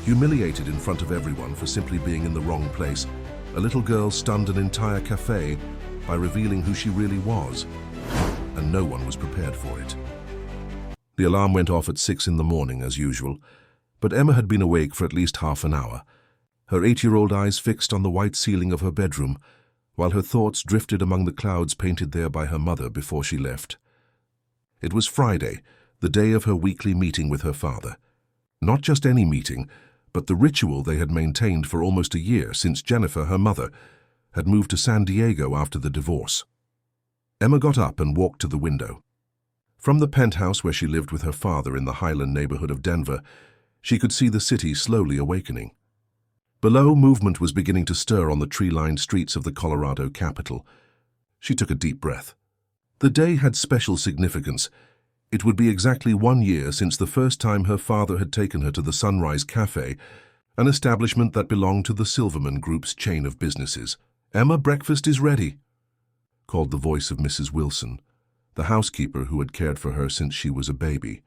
Humiliated in front of everyone for simply being in the wrong place, a little girl stunned an entire cafe by revealing who she really was, and no one was prepared for it. The alarm went off at 6 in the morning as usual, but Emma had been awake for at least half an hour, her 8-year-old eyes fixed on the white ceiling of her bedroom, while her thoughts drifted among the clouds painted there by her mother before she left. It was Friday, the day of her weekly meeting with her father. Not just any meeting, but the ritual they had maintained for almost a year since Jennifer, her mother, had moved to San Diego after the divorce. Emma got up and walked to the window. From the penthouse where she lived with her father in the Highland neighborhood of Denver, she could see the city slowly awakening. Below, movement was beginning to stir on the tree-lined streets of the Colorado capital. She took a deep breath. The day had special significance. It would be exactly 1 year since the first time her father had taken her to the Sunrise Café, an establishment that belonged to the Silverman Group's chain of businesses. "Emma, breakfast is ready," called the voice of Mrs. Wilson, the housekeeper who had cared for her since she was a baby,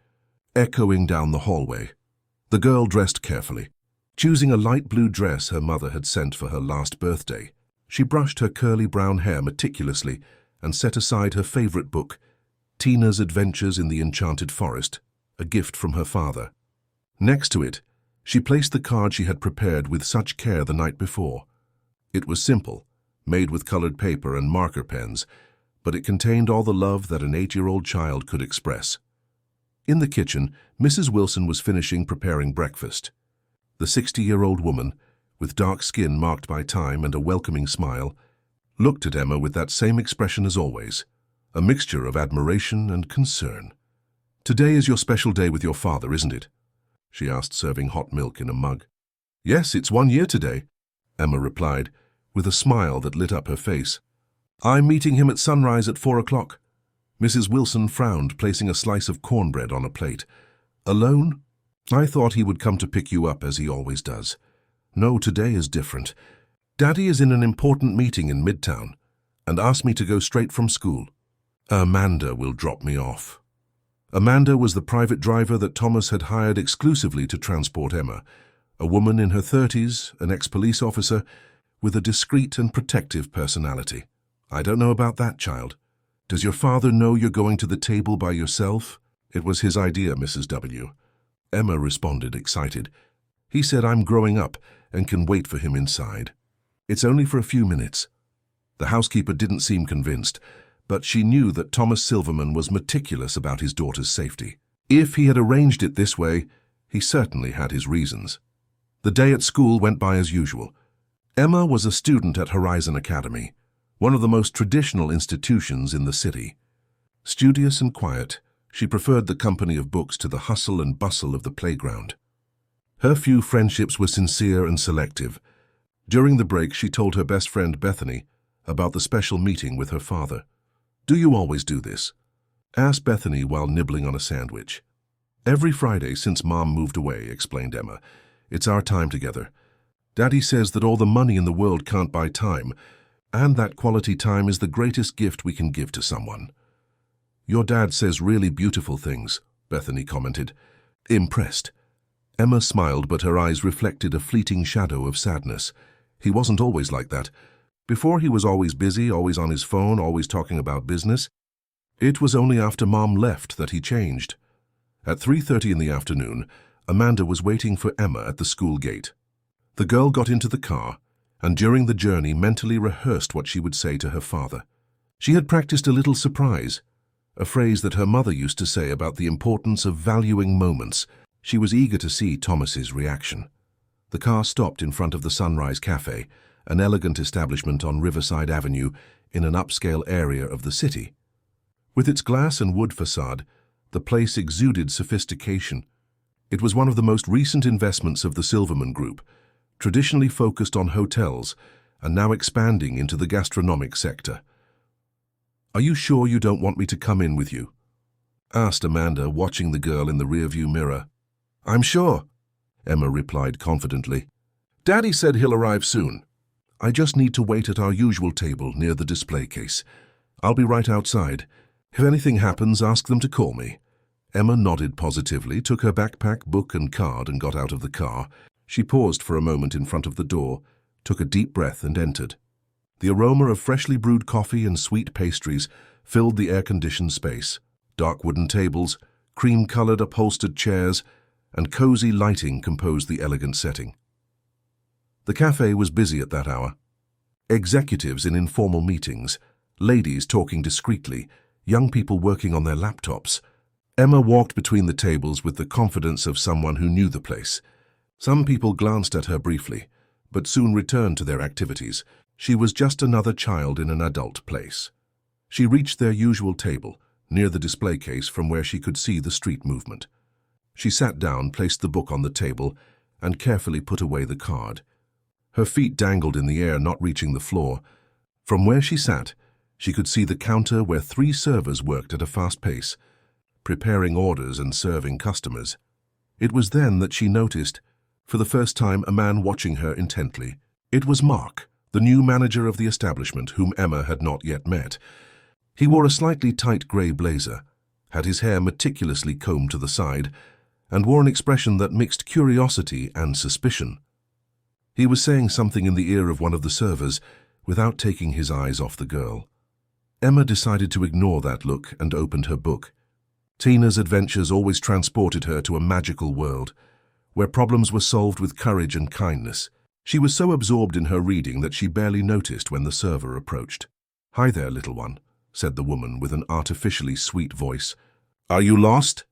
echoing down the hallway. The girl dressed carefully, choosing a light blue dress her mother had sent for her last birthday. She brushed her curly brown hair meticulously and set aside her favorite book, Tina's Adventures in the Enchanted Forest, a gift from her father. Next to it, she placed the card she had prepared with such care the night before. It was simple, made with colored paper and marker pens, but it contained all the love that an 8-year-old child could express. In the kitchen, Mrs. Wilson was finishing preparing breakfast. The 60-year-old woman, with dark skin marked by time and a welcoming smile, looked at Emma with that same expression as always, a mixture of admiration and concern. "Today is your special day with your father, isn't it?" she asked, serving hot milk in a mug. "Yes, it's 1 year today," Emma replied, with a smile that lit up her face. "I'm meeting him at sunrise at 4 o'clock. Mrs. Wilson frowned, placing a slice of cornbread on a plate. "Alone? I thought he would come to pick you up as he always does. No, today is different. Daddy is in an important meeting in Midtown and asked me to go straight from school. Amanda will drop me off." Amanda was the private driver that Thomas had hired exclusively to transport Emma, a woman in her 30s, an ex-police officer, with a discreet and protective personality. "I don't know about that, child. Does your father know you're going to the table by yourself?" "It was his idea, Mrs. W." Emma responded, excited. "He said I'm growing up and can wait for him inside. It's only for a few minutes." The housekeeper didn't seem convinced, but she knew that Thomas Silverman was meticulous about his daughter's safety. If he had arranged it this way, he certainly had his reasons. The day at school went by as usual. Emma was a student at Horizon Academy, one of the most traditional institutions in the city. Studious and quiet, she preferred the company of books to the hustle and bustle of the playground. Her few friendships were sincere and selective. During the break, she told her best friend Bethany about the special meeting with her father. "Do you always do this?" asked Bethany while nibbling on a sandwich. "Every Friday since Mom moved away," explained Emma. "It's our time together. Daddy says that all the money in the world can't buy time, and that quality time is the greatest gift we can give to someone." "Your dad says really beautiful things," Bethany commented, impressed. Emma smiled, but her eyes reflected a fleeting shadow of sadness. He wasn't always like that. Before, he was always busy, always on his phone, always talking about business. It was only after Mom left that he changed. At 3:30 in the afternoon, Amanda was waiting for Emma at the school gate. The girl got into the car, and during the journey mentally rehearsed what she would say to her father. She had practiced a little surprise, a phrase that her mother used to say about the importance of valuing moments. She was eager to see Thomas's reaction. The car stopped in front of the Sunrise Café, an elegant establishment on Riverside Avenue in an upscale area of the city. With its glass and wood facade, the place exuded sophistication. It was one of the most recent investments of the Silverman Group, traditionally focused on hotels and now expanding into the gastronomic sector. "Are you sure you don't want me to come in with you?" asked Amanda, watching the girl in the rearview mirror. "I'm sure," Emma replied confidently. "Daddy said he'll arrive soon. I just need to wait at our usual table near the display case. I'll be right outside. If anything happens, ask them to call me." Emma nodded positively, took her backpack, book and card and got out of the car. She paused for a moment in front of the door, took a deep breath and entered. The aroma of freshly brewed coffee and sweet pastries filled the air-conditioned space. Dark wooden tables, cream-colored upholstered chairs, and cozy lighting composed the elegant setting. The cafe was busy at that hour. Executives in informal meetings, ladies talking discreetly, young people working on their laptops. Emma walked between the tables with the confidence of someone who knew the place. Some people glanced at her briefly, but soon returned to their activities. She was just another child in an adult place. She reached their usual table, near the display case from where she could see the street movement. She sat down, placed the book on the table, and carefully put away the card. Her feet dangled in the air, not reaching the floor. From where she sat, she could see the counter where 3 servers worked at a fast pace, preparing orders and serving customers. It was then that she noticed, for the first time, a man watching her intently. It was Mark, the new manager of the establishment, whom Emma had not yet met. He wore a slightly tight grey blazer, had his hair meticulously combed to the side, and wore an expression that mixed curiosity and suspicion. He was saying something in the ear of one of the servers, without taking his eyes off the girl. Emma decided to ignore that look and opened her book. Tina's adventures always transported her to a magical world, where problems were solved with courage and kindness. She was so absorbed in her reading that she barely noticed when the server approached. "Hi there, little one," said the woman with an artificially sweet voice. "Are you lost?"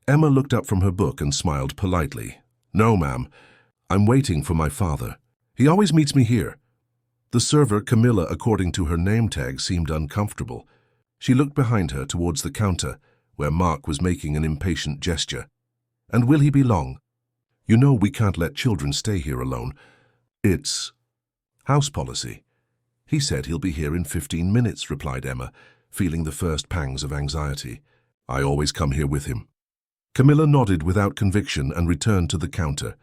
Emma looked up from her book and smiled politely. "No, ma'am. I'm waiting for my father. He always meets me here." The server, Camilla, according to her name tag, seemed uncomfortable. She looked behind her towards the counter, where Mark was making an impatient gesture. "And will he be long? You know we can't let children stay here alone. It's house policy." "He said he'll be here in 15 minutes, replied Emma, feeling the first pangs of anxiety. "I always come here with him." Camilla nodded without conviction and returned to the counter.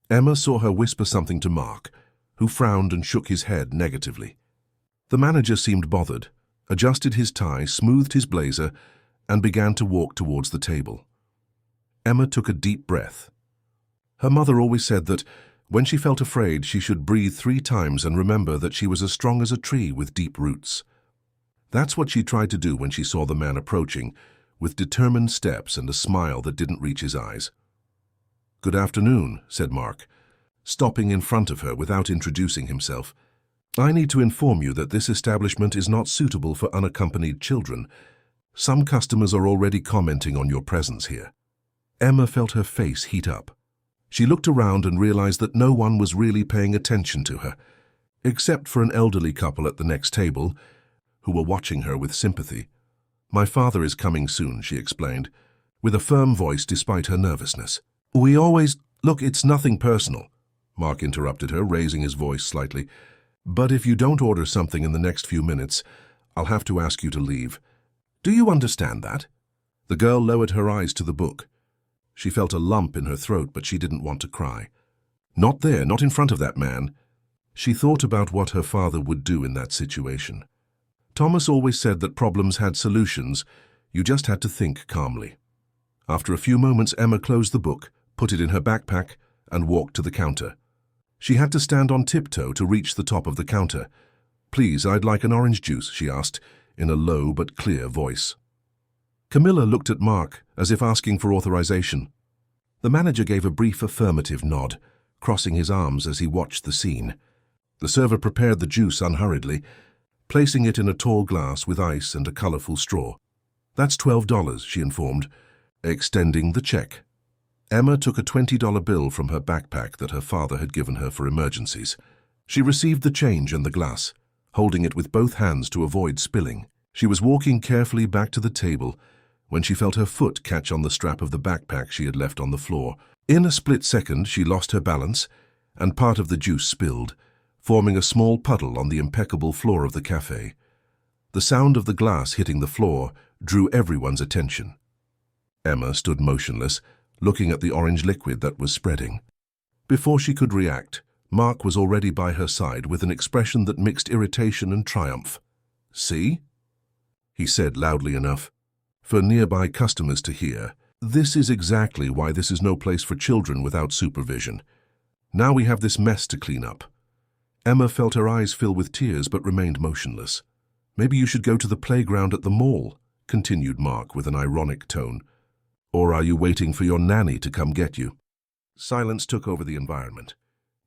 Emma saw her whisper something to Mark, who frowned and shook his head negatively. The manager seemed bothered, adjusted his tie, smoothed his blazer, and began to walk towards the table. Emma took a deep breath. Her mother always said that when she felt afraid, she should breathe 3 times and remember that she was as strong as a tree with deep roots. That's what she tried to do when she saw the man approaching, with determined steps and a smile that didn't reach his eyes. "Good afternoon," said Mark, stopping in front of her without introducing himself. "I need to inform you that this establishment is not suitable for unaccompanied children. Some customers are already commenting on your presence here." Emma felt her face heat up. She looked around and realized that no one was really paying attention to her, except for an elderly couple at the next table, who were watching her with sympathy. "My father is coming soon," she explained, with a firm voice despite her nervousness. "We always— Look, it's nothing personal," Mark interrupted her, raising his voice slightly. "But if you don't order something in the next few minutes, I'll have to ask you to leave. Do you understand that?" The girl lowered her eyes to the book. She felt a lump in her throat, but she didn't want to cry. Not there, not in front of that man. She thought about what her father would do in that situation. Thomas always said that problems had solutions, you just had to think calmly. After a few moments, Emma closed the book, put it in her backpack, and walked to the counter. She had to stand on tiptoe to reach the top of the counter. "Please, I'd like an orange juice," she asked, in a low but clear voice. Camilla looked at Mark, as if asking for authorization. The manager gave a brief affirmative nod, crossing his arms as he watched the scene. The server prepared the juice unhurriedly, placing it in a tall glass with ice and a colorful straw. "That's $12, she informed, extending the check. Emma took a $20 bill from her backpack that her father had given her for emergencies. She received the change and the glass, holding it with both hands to avoid spilling. She was walking carefully back to the table when she felt her foot catch on the strap of the backpack she had left on the floor. In a split second, she lost her balance, and part of the juice spilled, forming a small puddle on the impeccable floor of the cafe. The sound of the glass hitting the floor drew everyone's attention. Emma stood motionless, looking at the orange liquid that was spreading. Before she could react, Mark was already by her side with an expression that mixed irritation and triumph. "See?" he said loudly enough for nearby customers to hear. "This is exactly why this is no place for children without supervision. Now we have this mess to clean up." Emma felt her eyes fill with tears but remained motionless. "Maybe you should go to the playground at the mall," continued Mark with an ironic tone. "Or are you waiting for your nanny to come get you?" Silence took over the environment.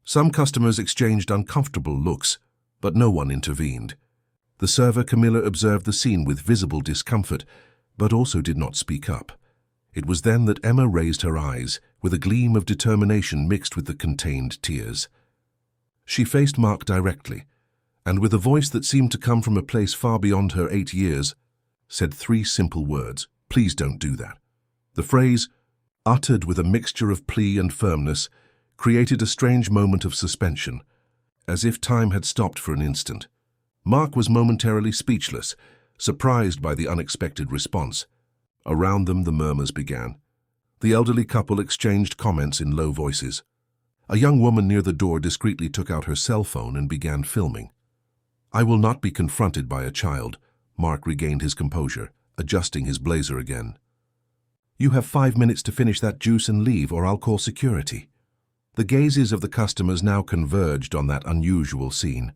Some customers exchanged uncomfortable looks, but no one intervened. The server Camilla observed the scene with visible discomfort, but also did not speak up. It was then that Emma raised her eyes, with a gleam of determination mixed with the contained tears. She faced Mark directly, and with a voice that seemed to come from a place far beyond her 8 years, said 3 simple words: "Please don't do that." The phrase, uttered with a mixture of plea and firmness, created a strange moment of suspension, as if time had stopped for an instant. Mark was momentarily speechless, surprised by the unexpected response. Around them, the murmurs began. The elderly couple exchanged comments in low voices. A young woman near the door discreetly took out her cell phone and began filming. "I will not be confronted by a child." Mark regained his composure, adjusting his blazer again. "You have 5 minutes to finish that juice and leave, or I'll call security." The gazes of the customers now converged on that unusual scene.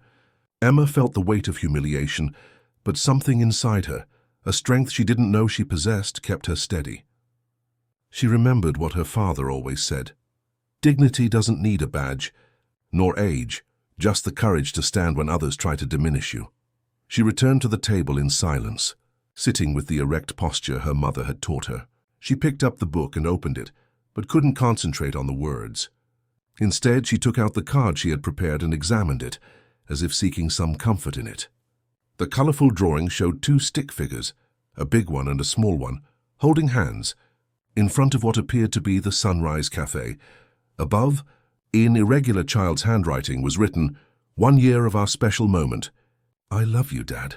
Emma felt the weight of humiliation, but something inside her, a strength she didn't know she possessed, kept her steady. She remembered what her father always said: "Dignity doesn't need a badge, nor age, just the courage to stand when others try to diminish you." She returned to the table in silence, sitting with the erect posture her mother had taught her. She picked up the book and opened it, but couldn't concentrate on the words. Instead, she took out the card she had prepared and examined it, as if seeking some comfort in it. The colorful drawing showed 2 stick figures, a big one and a small one, holding hands, in front of what appeared to be the Sunrise Café. Above, in irregular child's handwriting, was written, "1 year of our special moment. I love you, Dad."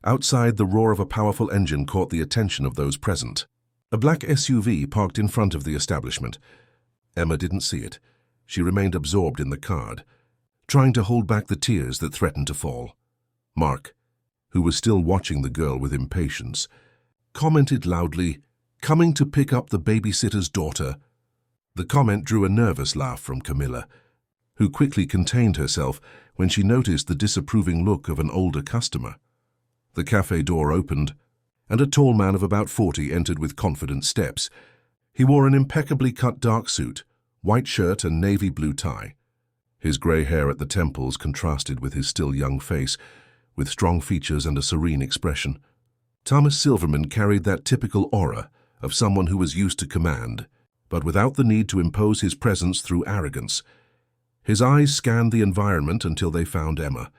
Outside, the roar of a powerful engine caught the attention of those present. A black SUV parked in front of the establishment. Emma didn't see it. She remained absorbed in the card, trying to hold back the tears that threatened to fall. Mark, who was still watching the girl with impatience, commented loudly, "Coming to pick up the babysitter's daughter." The comment drew a nervous laugh from Camilla, who quickly contained herself when she noticed the disapproving look of an older customer. The cafe door opened, and a tall man of about 40 entered with confident steps. He wore an impeccably cut dark suit, white shirt and navy blue tie. His grey hair at the temples contrasted with his still young face, with strong features and a serene expression. Thomas Silverman carried that typical aura of someone who was used to command, but without the need to impose his presence through arrogance. His eyes scanned the environment until they found Emma.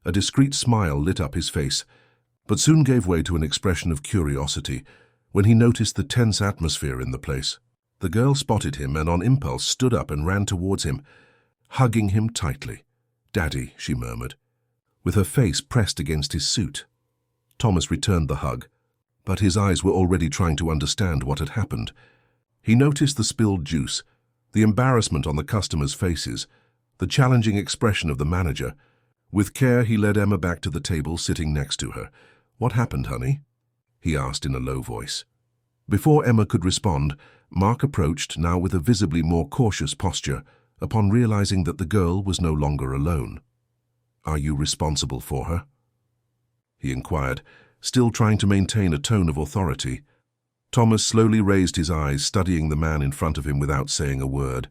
A discreet smile lit up his face, but soon gave way to an expression of curiosity when he noticed the tense atmosphere in the place. The girl spotted him and on impulse stood up and ran towards him, hugging him tightly. "Daddy," she murmured, with her face pressed against his suit. Thomas returned the hug, but his eyes were already trying to understand what had happened. He noticed the spilled juice, the embarrassment on the customers' faces, the challenging expression of the manager. With care, he led Emma back to the table, sitting next to her. "What happened, honey?" he asked in a low voice. Before Emma could respond, Mark approached, now with a visibly more cautious posture, upon realizing that the girl was no longer alone. "Are you responsible for her?" he inquired, still trying to maintain a tone of authority. Thomas slowly raised his eyes, studying the man in front of him without saying a word.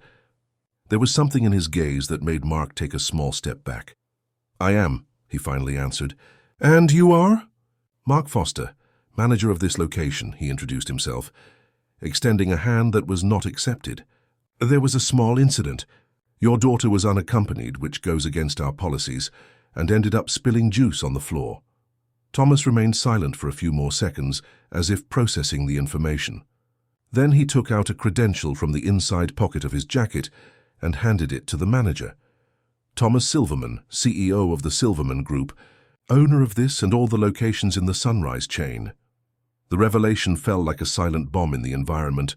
There was something in his gaze that made Mark take a small step back. "I am," he finally answered. "And you are?" "Mark Foster, manager of this location," he introduced himself, extending a hand that was not accepted. "There was a small incident. Your daughter was unaccompanied, which goes against our policies, and ended up spilling juice on the floor." Thomas remained silent for a few more seconds, as if processing the information. Then he took out a credential from the inside pocket of his jacket and handed it to the manager. "Thomas Silverman, CEO of the Silverman Group, owner of this and all the locations in the Sunrise chain." The revelation fell like a silent bomb in the environment.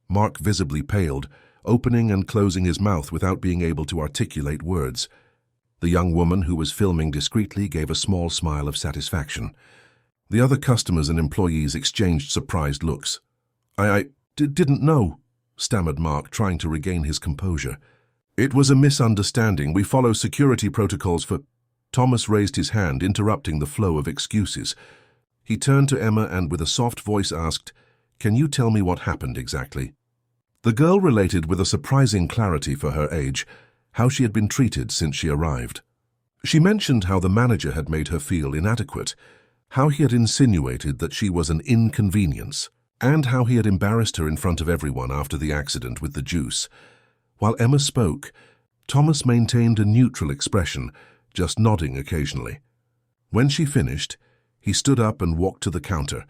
Mark visibly paled, opening and closing his mouth without being able to articulate words. The young woman who was filming discreetly gave a small smile of satisfaction. The other customers and employees exchanged surprised looks. I didn't know," stammered Mark, trying to regain his composure. It was a misunderstanding. We follow security protocols for... Thomas raised his hand, interrupting the flow of excuses. He turned to Emma and with a soft voice asked, "Can you tell me what happened exactly?" The girl related with a surprising clarity for her age how she had been treated since she arrived. She mentioned how the manager had made her feel inadequate, how he had insinuated that she was an inconvenience, and how he had embarrassed her in front of everyone after the accident with the juice. While Emma spoke, Thomas maintained a neutral expression, just nodding occasionally. When she finished, he stood up and walked to the counter,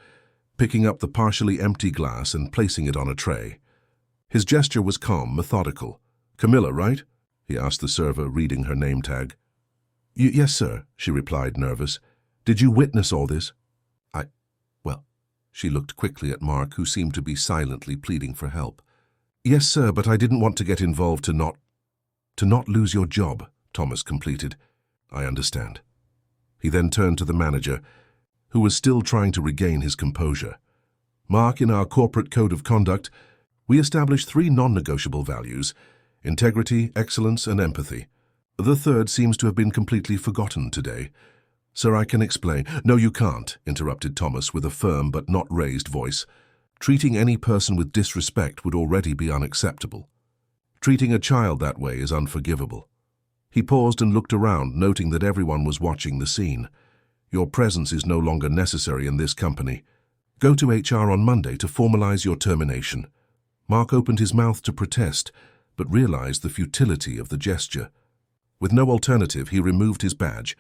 picking up the partially empty glass and placing it on a tray. His gesture was calm, methodical. "Camilla, right?" he asked the server, reading her name tag. Yes, sir," she replied, nervous. "Did you witness all this?" Well, she looked quickly at Mark, who seemed to be silently pleading for help. "Yes, sir, but I didn't want to get involved to not lose your job," Thomas completed. "I understand." He then turned to the manager, who was still trying to regain his composure. "Mark, in our corporate code of conduct, we established 3 non-negotiable values: integrity, excellence, and empathy. The third seems to have been completely forgotten today. Sir, I can explain." "No, you can't," interrupted Thomas with a firm but not raised voice. "Treating any person with disrespect would already be unacceptable. Treating a child that way is unforgivable." He paused and looked around, noting that everyone was watching the scene. "Your presence is no longer necessary in this company. Go to HR on Monday to formalize your termination." Mark opened his mouth to protest, but realized the futility of the gesture. With no alternative, he removed his badge,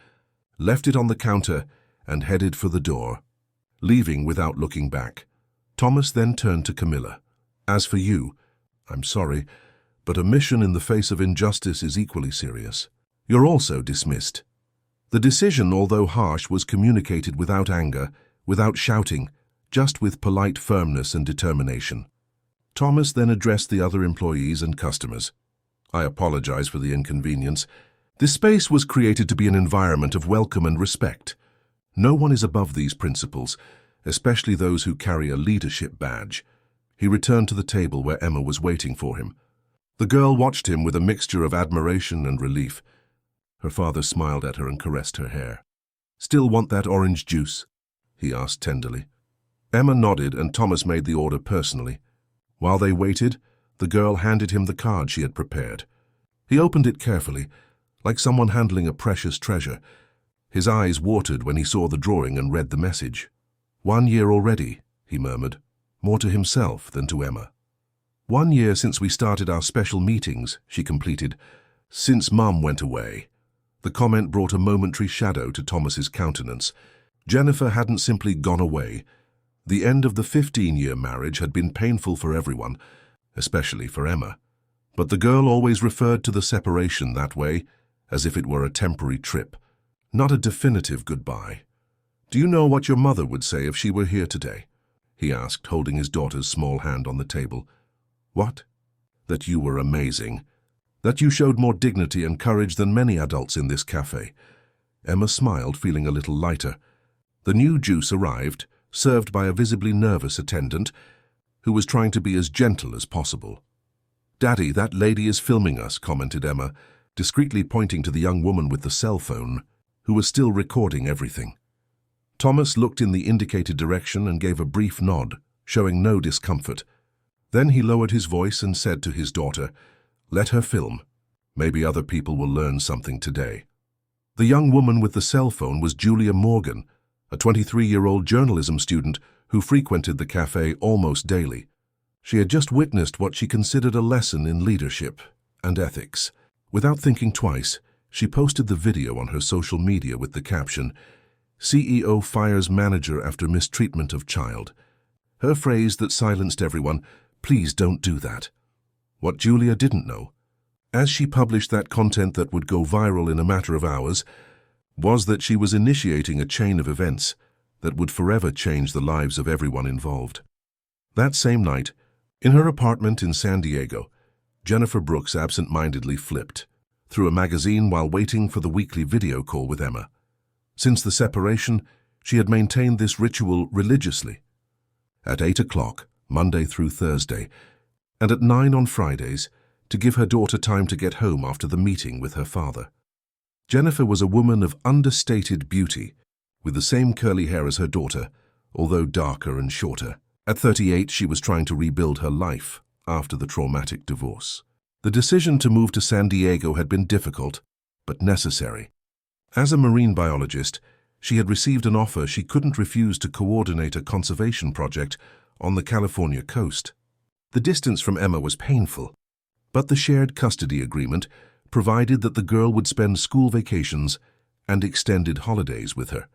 left it on the counter, and headed for the door, leaving without looking back. Thomas then turned to Camilla. "As for you, I'm sorry, but omission in the face of injustice is equally serious. You're also dismissed." The decision, although harsh, was communicated without anger, without shouting, just with polite firmness and determination. Thomas then addressed the other employees and customers. "I apologize for the inconvenience. This space was created to be an environment of welcome and respect. No one is above these principles, especially those who carry a leadership badge." He returned to the table where Emma was waiting for him. The girl watched him with a mixture of admiration and relief. Her father smiled at her and caressed her hair. "Still want that orange juice?" he asked tenderly. Emma nodded, and Thomas made the order personally. While they waited, the girl handed him the card she had prepared. He opened it carefully, like someone handling a precious treasure. His eyes watered when he saw the drawing and read the message. 1 year already," he murmured, more to himself than to Emma. 1 year since we started our special meetings," she completed, "since Mum went away." The comment brought a momentary shadow to Thomas's countenance. Jennifer hadn't simply gone away. The end of the 15-year marriage had been painful for everyone, especially for Emma. But the girl always referred to the separation that way, as if it were a temporary trip, not a definitive goodbye. "Do you know what your mother would say if she were here today?" he asked, holding his daughter's small hand on the table. "What?" "That you were amazing. That you showed more dignity and courage than many adults in this cafe." Emma smiled, feeling a little lighter. The new juice arrived, served by a visibly nervous attendant, who was trying to be as gentle as possible. "Daddy, that lady is filming us," commented Emma, discreetly pointing to the young woman with the cell phone, who was still recording everything. Thomas looked in the indicated direction and gave a brief nod, showing no discomfort. Then he lowered his voice and said to his daughter, "Let her film. Maybe other people will learn something today." The young woman with the cell phone was Julia Morgan, a 23-year-old journalism student who frequented the cafe almost daily. She had just witnessed what she considered a lesson in leadership and ethics. Without thinking twice, she posted the video on her social media with the caption, "CEO fires manager after mistreatment of child." Her phrase that silenced everyone, "Please don't do that." What Julia didn't know, as she published that content that would go viral in a matter of hours, was that she was initiating a chain of events that would forever change the lives of everyone involved. That same night, in her apartment in San Diego, Jennifer Brooks absent-mindedly flipped through a magazine while waiting for the weekly video call with Emma. Since the separation, she had maintained this ritual religiously. At 8 o'clock, Monday through Thursday, and at 9 on Fridays, to give her daughter time to get home after the meeting with her father. Jennifer was a woman of understated beauty, with the same curly hair as her daughter, although darker and shorter. At 38, she was trying to rebuild her life after the traumatic divorce. The decision to move to San Diego had been difficult, but necessary. As a marine biologist, she had received an offer she couldn't refuse to coordinate a conservation project on the California coast. The distance from Emma was painful, but the shared custody agreement provided that the girl would spend school vacations and extended holidays with her.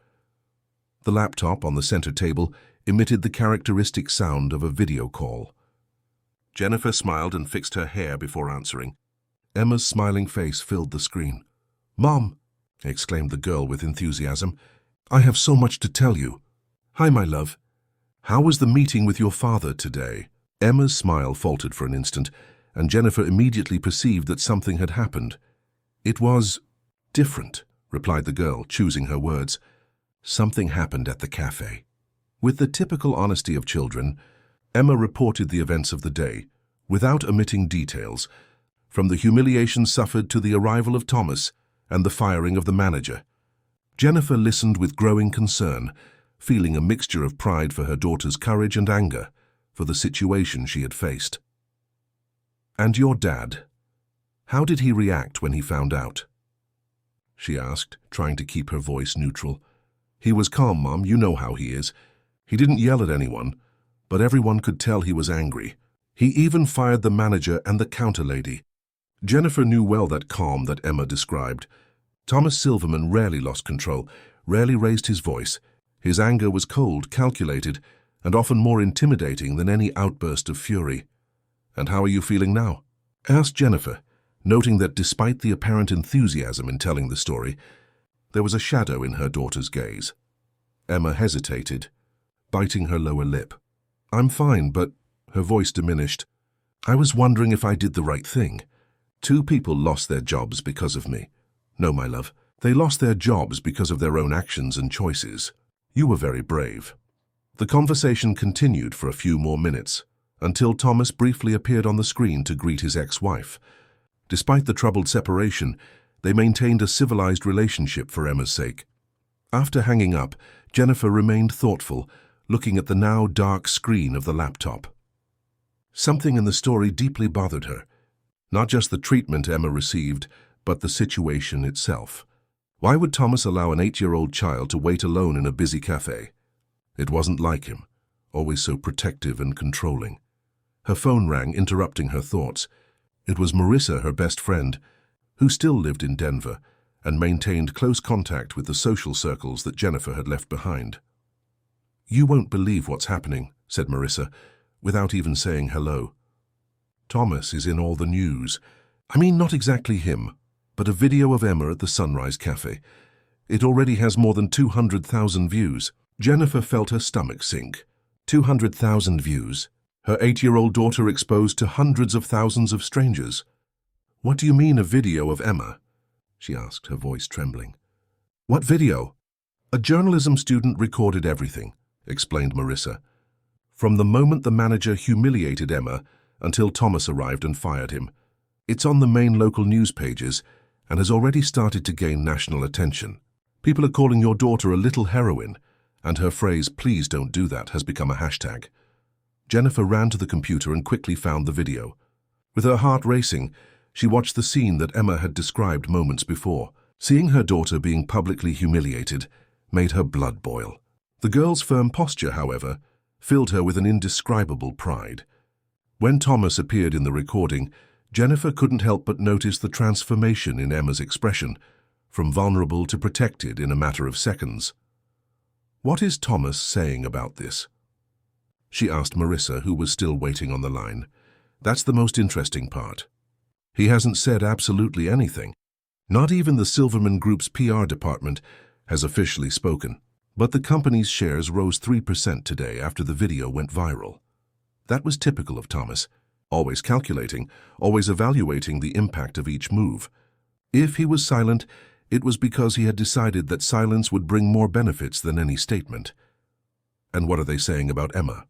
The laptop on the center table emitted the characteristic sound of a video call. Jennifer smiled and fixed her hair before answering. Emma's smiling face filled the screen. "Mom," exclaimed the girl with enthusiasm, "I have so much to tell you." "Hi, my love. How was the meeting with your father today?" Emma's smile faltered for an instant, and Jennifer immediately perceived that something had happened. "It was different," replied the girl, choosing her words. "Something happened at the cafe." With the typical honesty of children, Emma reported the events of the day, without omitting details, from the humiliation suffered to the arrival of Thomas and the firing of the manager. Jennifer listened with growing concern, feeling a mixture of pride for her daughter's courage and anger for the situation she had faced. "And your dad? How did he react when he found out?" she asked, trying to keep her voice neutral. "He was calm, Mom. You know how he is. He didn't yell at anyone, but everyone could tell he was angry. He even fired the manager and the counter lady." Jennifer knew well that calm that Emma described. Thomas Silverman rarely lost control, rarely raised his voice. His anger was cold, calculated, and often more intimidating than any outburst of fury. "And how are you feeling now?" asked Jennifer, noting that despite the apparent enthusiasm in telling the story, there was a shadow in her daughter's gaze. Emma hesitated, biting her lower lip. "I'm fine, but..." Her voice diminished. "I was wondering if I did the right thing. 2 people lost their jobs because of me." "No, my love. They lost their jobs because of their own actions and choices. You were very brave." The conversation continued for a few more minutes, until Thomas briefly appeared on the screen to greet his ex-wife. Despite the troubled separation, they maintained a civilized relationship for Emma's sake. After hanging up, Jennifer remained thoughtful, looking at the now dark screen of the laptop. Something in the story deeply bothered her. Not just the treatment Emma received, but the situation itself. Why would Thomas allow an 8-year-old child to wait alone in a busy cafe? It wasn't like him, always so protective and controlling. Her phone rang, interrupting her thoughts. It was Marissa, her best friend, who still lived in Denver and maintained close contact with the social circles that Jennifer had left behind. "You won't believe what's happening," said Marissa, without even saying hello. "Thomas is in all the news. I mean, not exactly him, but a video of Emma at the Sunrise Cafe. It already has more than 200,000 views." Jennifer felt her stomach sink. 200,000 views. Her 8-year-old daughter exposed to hundreds of thousands of strangers. "What do you mean, a video of Emma?" she asked, her voice trembling. "What video?" "A journalism student recorded everything," explained Marissa. "From the moment the manager humiliated Emma until Thomas arrived and fired him. It's on the main local news pages and has already started to gain national attention. People are calling your daughter a little heroine, and her phrase, 'Please don't do that,' has become a hashtag." Jennifer ran to the computer and quickly found the video. With her heart racing, she watched the scene that Emma had described moments before. Seeing her daughter being publicly humiliated made her blood boil. The girl's firm posture, however, filled her with an indescribable pride. When Thomas appeared in the recording, Jennifer couldn't help but notice the transformation in Emma's expression, from vulnerable to protected in a matter of seconds. "What is Thomas saying about this?" she asked Marissa, who was still waiting on the line. "That's the most interesting part." "He hasn't said absolutely anything. Not even the Silverman Group's PR department has officially spoken. But the company's shares rose 3% today after the video went viral. That was typical of Thomas, always calculating, always evaluating the impact of each move. If he was silent, it was because he had decided that silence would bring more benefits than any statement. "And what are they saying about Emma?"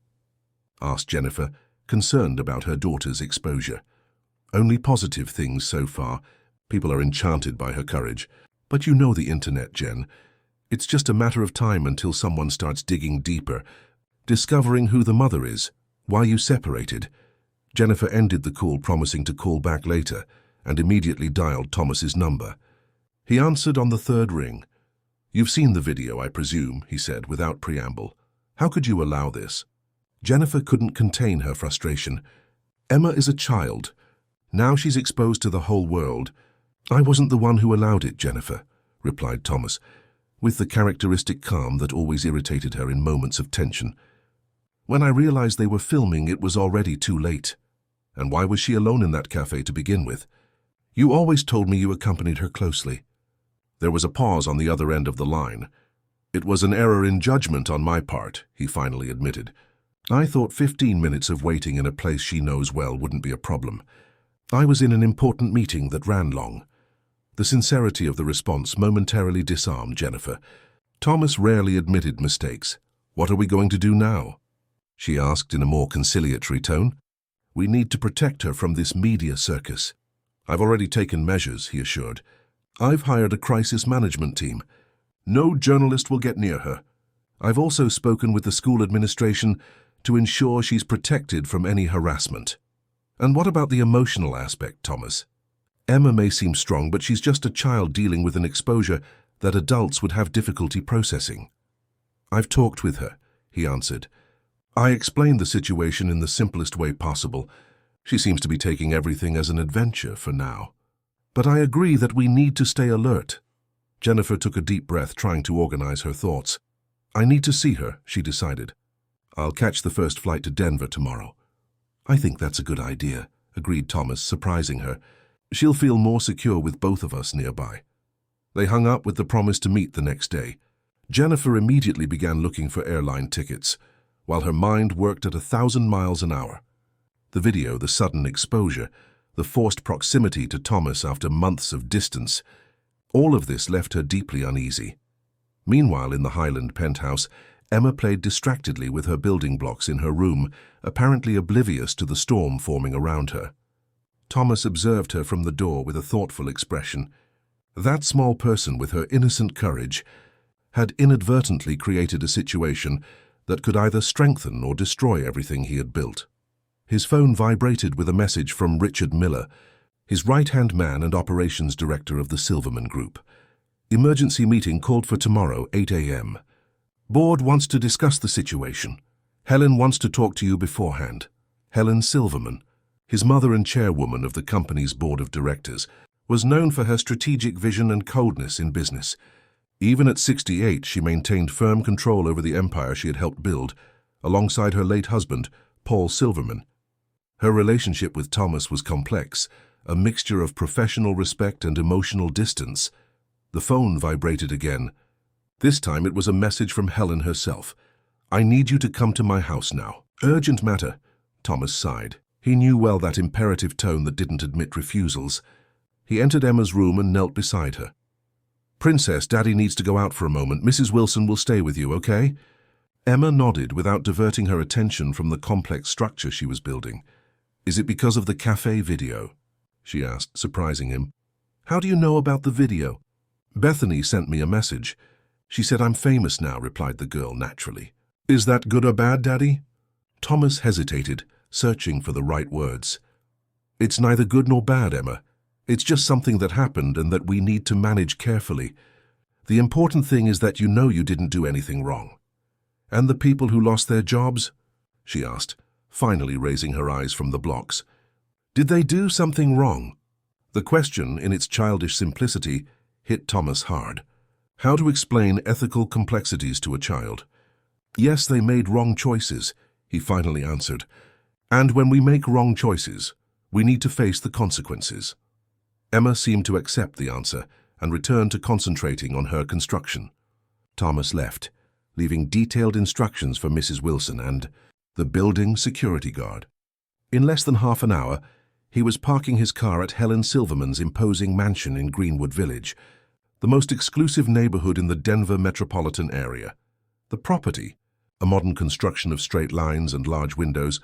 asked Jennifer, concerned about her daughter's exposure. Only positive things so far. People are enchanted by her courage. But you know the internet, Jen. It's just a matter of time until someone starts digging deeper, discovering who the mother is, why you separated. Jennifer ended the call promising to call back later and immediately dialed Thomas's number. He answered on the third ring. "You've seen the video, I presume," he said without preamble. "How could you allow this?" Jennifer couldn't contain her frustration. Emma is a child. Now she's exposed to the whole world. "I wasn't the one who allowed it, Jennifer," replied Thomas, with the characteristic calm that always irritated her in moments of tension. "When I realized they were filming, it was already too late. And why was she alone in that cafe to begin with? You always told me you accompanied her closely." There was a pause on the other end of the line. "It was an error in judgment on my part," he finally admitted. "I thought 15 minutes of waiting in a place she knows well wouldn't be a problem. I was in an important meeting that ran long." The sincerity of the response momentarily disarmed Jennifer. Thomas rarely admitted mistakes. "What are we going to do now?" she asked in a more conciliatory tone. "We need to protect her from this media circus." "I've already taken measures," he assured. "I've hired a crisis management team. No journalist will get near her. I've also spoken with the school administration to ensure she's protected from any harassment." "And what about the emotional aspect, Thomas? Emma may seem strong, but she's just a child dealing with an exposure that adults would have difficulty processing." "I've talked with her," he answered. "I explained the situation in the simplest way possible. She seems to be taking everything as an adventure for now. But I agree that we need to stay alert." Jennifer took a deep breath, trying to organize her thoughts. "I need to see her," she decided. "I'll catch the first flight to Denver tomorrow." "I think that's a good idea," agreed Thomas, surprising her. "She'll feel more secure with both of us nearby." They hung up with the promise to meet the next day. Jennifer immediately began looking for airline tickets, while her mind worked at 1,000 miles an hour. The video, the sudden exposure, the forced proximity to Thomas after months of distance, all of this left her deeply uneasy. Meanwhile, in the Highland penthouse, Emma played distractedly with her building blocks in her room, apparently oblivious to the storm forming around her. Thomas observed her from the door with a thoughtful expression. That small person, with her innocent courage, had inadvertently created a situation that could either strengthen or destroy everything he had built. His phone vibrated with a message from Richard Miller, his right-hand man and operations director of the Silverman Group. "Emergency meeting called for tomorrow, 8 a.m. Board wants to discuss the situation. Helen wants to talk to you beforehand." Helen Silverman, his mother and chairwoman of the company's board of directors, was known for her strategic vision and coldness in business. Even at 68, she maintained firm control over the empire she had helped build, alongside her late husband, Paul Silverman. Her relationship with Thomas was complex, a mixture of professional respect and emotional distance. The phone vibrated again. This time it was a message from Helen herself. "I need you to come to my house now. Urgent matter." Thomas sighed. He knew well that imperative tone that didn't admit refusals. He entered Emma's room and knelt beside her. "Princess, Daddy needs to go out for a moment. Mrs. Wilson will stay with you, okay?" Emma nodded without diverting her attention from the complex structure she was building. "Is it because of the Café video?" she asked, surprising him. "How do you know about the video?" "Bethany sent me a message. She said I'm famous now," replied the girl naturally. "Is that good or bad, Daddy?" Thomas hesitated, searching for the right words. "It's neither good nor bad, Emma. It's just something that happened and that we need to manage carefully. The important thing is that you know you didn't do anything wrong." "And the people who lost their jobs?" she asked, finally raising her eyes from the blocks. "Did they do something wrong?" The question, in its childish simplicity, hit Thomas hard. How to explain ethical complexities to a child? "Yes, they made wrong choices," he finally answered. "And when we make wrong choices, we need to face the consequences." Emma seemed to accept the answer and returned to concentrating on her construction. Thomas left, leaving detailed instructions for Mrs. Wilson and the building security guard. In less than half an hour, he was parking his car at Helen Silverman's imposing mansion in Greenwood Village, the most exclusive neighborhood in the Denver metropolitan area. The property, a modern construction of straight lines and large windows,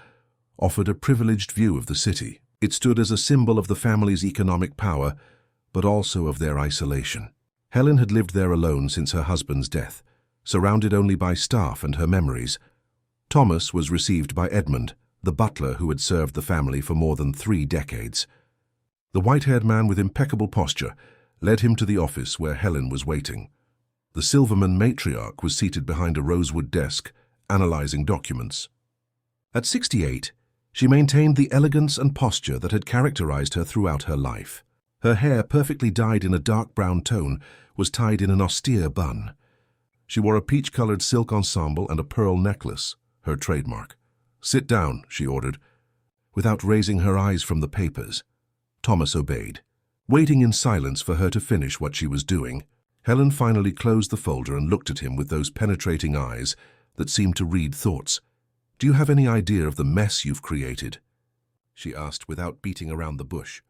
offered a privileged view of the city. It stood as a symbol of the family's economic power, but also of their isolation. Helen had lived there alone since her husband's death, surrounded only by staff and her memories. Thomas was received by Edmund, the butler who had served the family for more than 3 decades. The white-haired man with impeccable posture led him to the office where Helen was waiting. The Silverman matriarch was seated behind a rosewood desk, analyzing documents. At 68, she maintained the elegance and posture that had characterized her throughout her life. Her hair, perfectly dyed in a dark brown tone, was tied in an austere bun. She wore a peach-colored silk ensemble and a pearl necklace, her trademark. "Sit down," she ordered, without raising her eyes from the papers. Thomas obeyed. Waiting in silence for her to finish what she was doing, Helen finally closed the folder and looked at him with those penetrating eyes that seemed to read thoughts. "Do you have any idea of the mess you've created?" she asked without beating around the bush.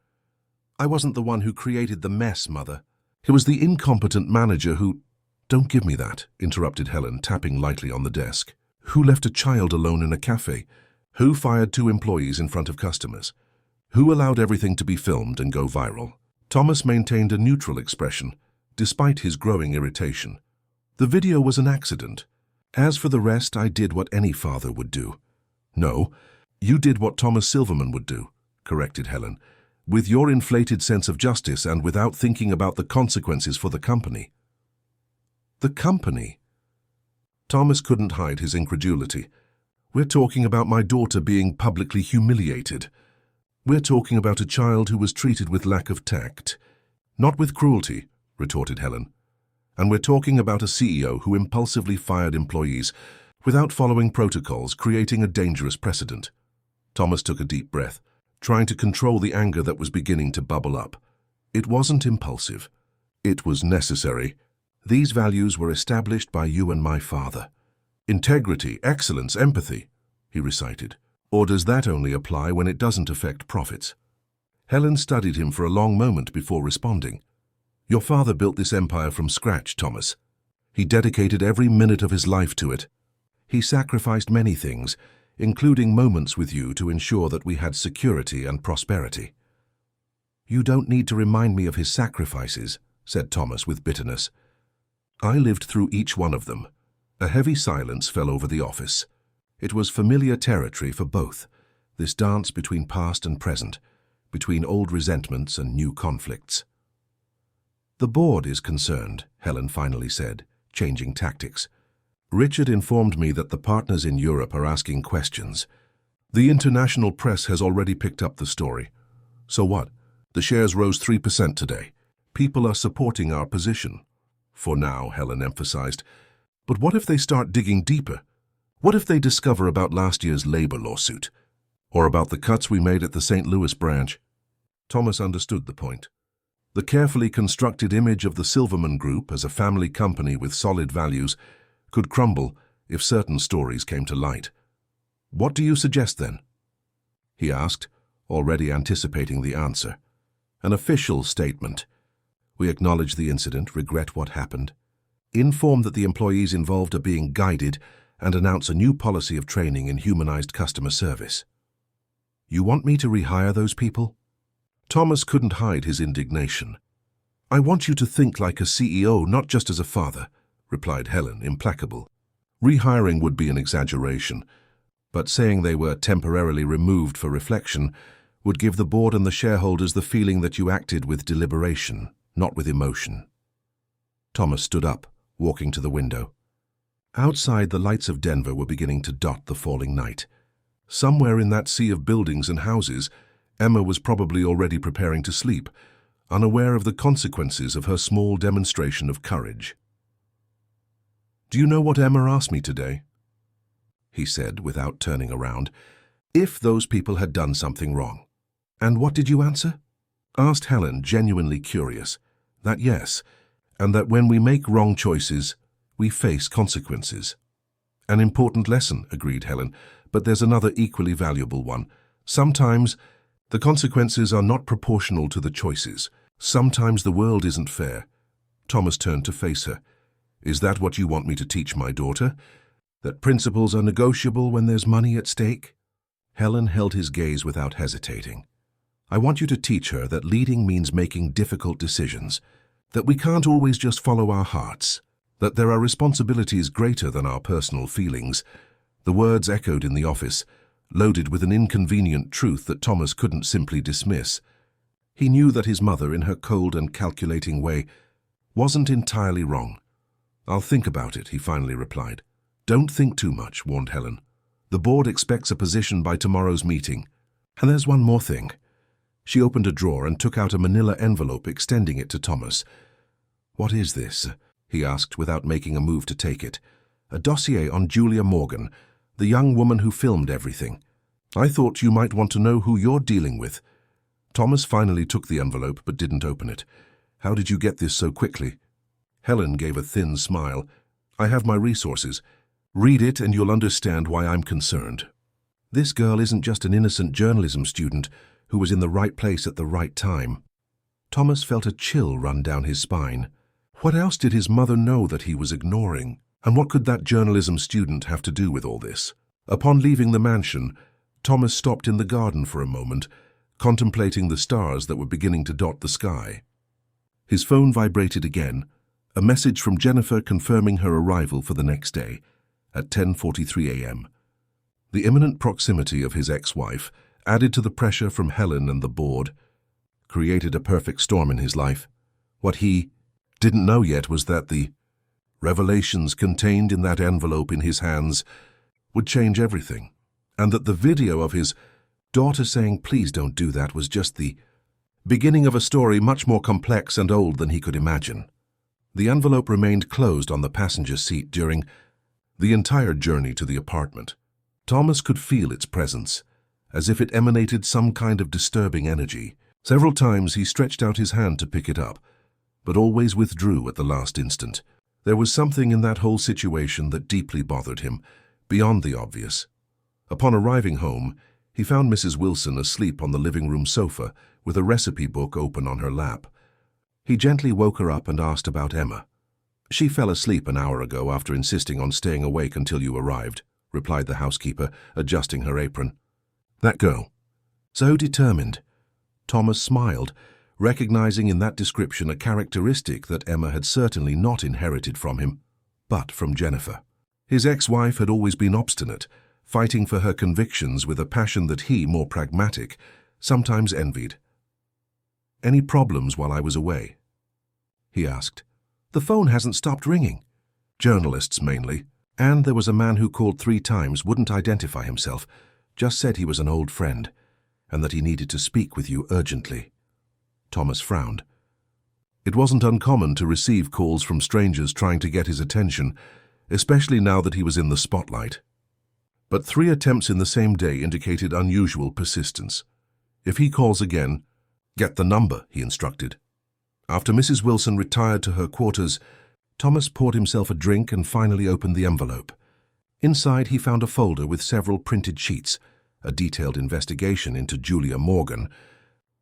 "I wasn't the one who created the mess, Mother. It was the incompetent manager who—" "Don't give me that," interrupted Helen, tapping lightly on the desk. "Who left a child alone in a cafe? Who fired 2 employees in front of customers? Who allowed everything to be filmed and go viral?" Thomas maintained a neutral expression, despite his growing irritation. "The video was an accident. As for the rest, I did what any father would do." "No, you did what Thomas Silverman would do," corrected Helen, "with your inflated sense of justice and without thinking about the consequences for the company." "The company?" Thomas couldn't hide his incredulity. "We're talking about my daughter being publicly humiliated. We're talking about a child who was treated with lack of tact. Not with cruelty," retorted Helen. "And we're talking about a CEO who impulsively fired employees without following protocols, creating a dangerous precedent." Thomas took a deep breath, trying to control the anger that was beginning to bubble up. "It wasn't impulsive. It was necessary. These values were established by you and my father. Integrity, excellence, empathy," he recited. "Or does that only apply when it doesn't affect profits?" Helen studied him for a long moment before responding. "Your father built this empire from scratch, Thomas. He dedicated every minute of his life to it. He sacrificed many things, including moments with you to ensure that we had security and prosperity." "You don't need to remind me of his sacrifices," said Thomas with bitterness. "I lived through each one of them." A heavy silence fell over the office. It was familiar territory for both, this dance between past and present, between old resentments and new conflicts. "The board is concerned," Helen finally said, changing tactics. "Richard informed me that the partners in Europe are asking questions. The international press has already picked up the story. So what? The shares rose 3% today. People are supporting our position." "For now," Helen emphasized. "But what if they start digging deeper? What if they discover about last year's labor lawsuit? Or about the cuts we made at the St. Louis branch?" Thomas understood the point. The carefully constructed image of the Silverman Group as a family company with solid values could crumble if certain stories came to light. "What do you suggest then?" he asked, already anticipating the answer. "An official statement. We acknowledge the incident, regret what happened. Inform that the employees involved are being guided and announce a new policy of training in humanized customer service." "You want me to rehire those people?" Thomas couldn't hide his indignation. "I want you to think like a CEO, not just as a father," replied Helen, implacable. "Rehiring would be an exaggeration, but saying they were temporarily removed for reflection would give the board and the shareholders the feeling that you acted with deliberation, not with emotion." Thomas stood up, walking to the window. Outside, the lights of Denver were beginning to dot the falling night. Somewhere in that sea of buildings and houses, Emma was probably already preparing to sleep, unaware of the consequences of her small demonstration of courage. "Do you know what Emma asked me today?" he said, without turning around. "If those people had done something wrong." "And what did you answer?" asked Helen, genuinely curious. "That yes, and that when we make wrong choices, we face consequences." "An important lesson," agreed Helen, "but there's another equally valuable one. Sometimes the consequences are not proportional to the choices. Sometimes the world isn't fair." Thomas turned to face her. "Is that what you want me to teach my daughter? That principles are negotiable when there's money at stake?" Helen held his gaze without hesitating. I want you to teach her that leading means making difficult decisions, that we can't always just follow our hearts, that there are responsibilities greater than our personal feelings." The words echoed in the office, loaded with an inconvenient truth that Thomas couldn't simply dismiss. He knew that his mother, in her cold and calculating way, wasn't entirely wrong. "I'll think about it," he finally replied. "Don't think too much," warned Helen. "The board expects a position by tomorrow's meeting. And there's one more thing." She opened a drawer and took out a manila envelope, extending it to Thomas. "What is this?" he asked without making a move to take it. "A dossier on Julia Morgan, the young woman who filmed everything. I thought you might want to know who you're dealing with." Thomas finally took the envelope but didn't open it. "How did you get this so quickly?" Helen gave a thin smile. "I have my resources. Read it and you'll understand why I'm concerned. This girl isn't just an innocent journalism student who was in the right place at the right time." Thomas felt a chill run down his spine. What else did his mother know that he was ignoring? And what could that journalism student have to do with all this? Upon leaving the mansion, Thomas stopped in the garden for a moment, contemplating the stars that were beginning to dot the sky. His phone vibrated again, a message from Jennifer confirming her arrival for the next day, at 10:43 a.m. The imminent proximity of his ex-wife, added to the pressure from Helen and the board, created a perfect storm in his life. What he didn't know yet was that the revelations contained in that envelope in his hands would change everything, and that the video of his daughter saying, "Please don't do that," was just the beginning of a story much more complex and old than he could imagine. The envelope remained closed on the passenger seat during the entire journey to the apartment. Thomas could feel its presence, as if it emanated some kind of disturbing energy. Several times he stretched out his hand to pick it up, but always withdrew at the last instant. There was something in that whole situation that deeply bothered him, beyond the obvious. Upon arriving home, he found Mrs. Wilson asleep on the living room sofa with a recipe book open on her lap. He gently woke her up and asked about Emma. "She fell asleep an hour ago after insisting on staying awake until you arrived," replied the housekeeper, adjusting her apron. "That girl. So determined." Thomas smiled, recognizing in that description a characteristic that Emma had certainly not inherited from him, but from Jennifer. His ex-wife had always been obstinate, fighting for her convictions with a passion that he, more pragmatic, sometimes envied. "Any problems while I was away?" he asked. "The phone hasn't stopped ringing." "Journalists, mainly. And there was a man who called 3 times, wouldn't identify himself, just said he was an old friend, and that he needed to speak with you urgently." Thomas frowned. It wasn't uncommon to receive calls from strangers trying to get his attention, especially now that he was in the spotlight. But 3 attempts in the same day indicated unusual persistence. "If he calls again, get the number," he instructed. After Mrs. Wilson retired to her quarters, Thomas poured himself a drink and finally opened the envelope. Inside he found a folder with several printed sheets, a detailed investigation into Julia Morgan,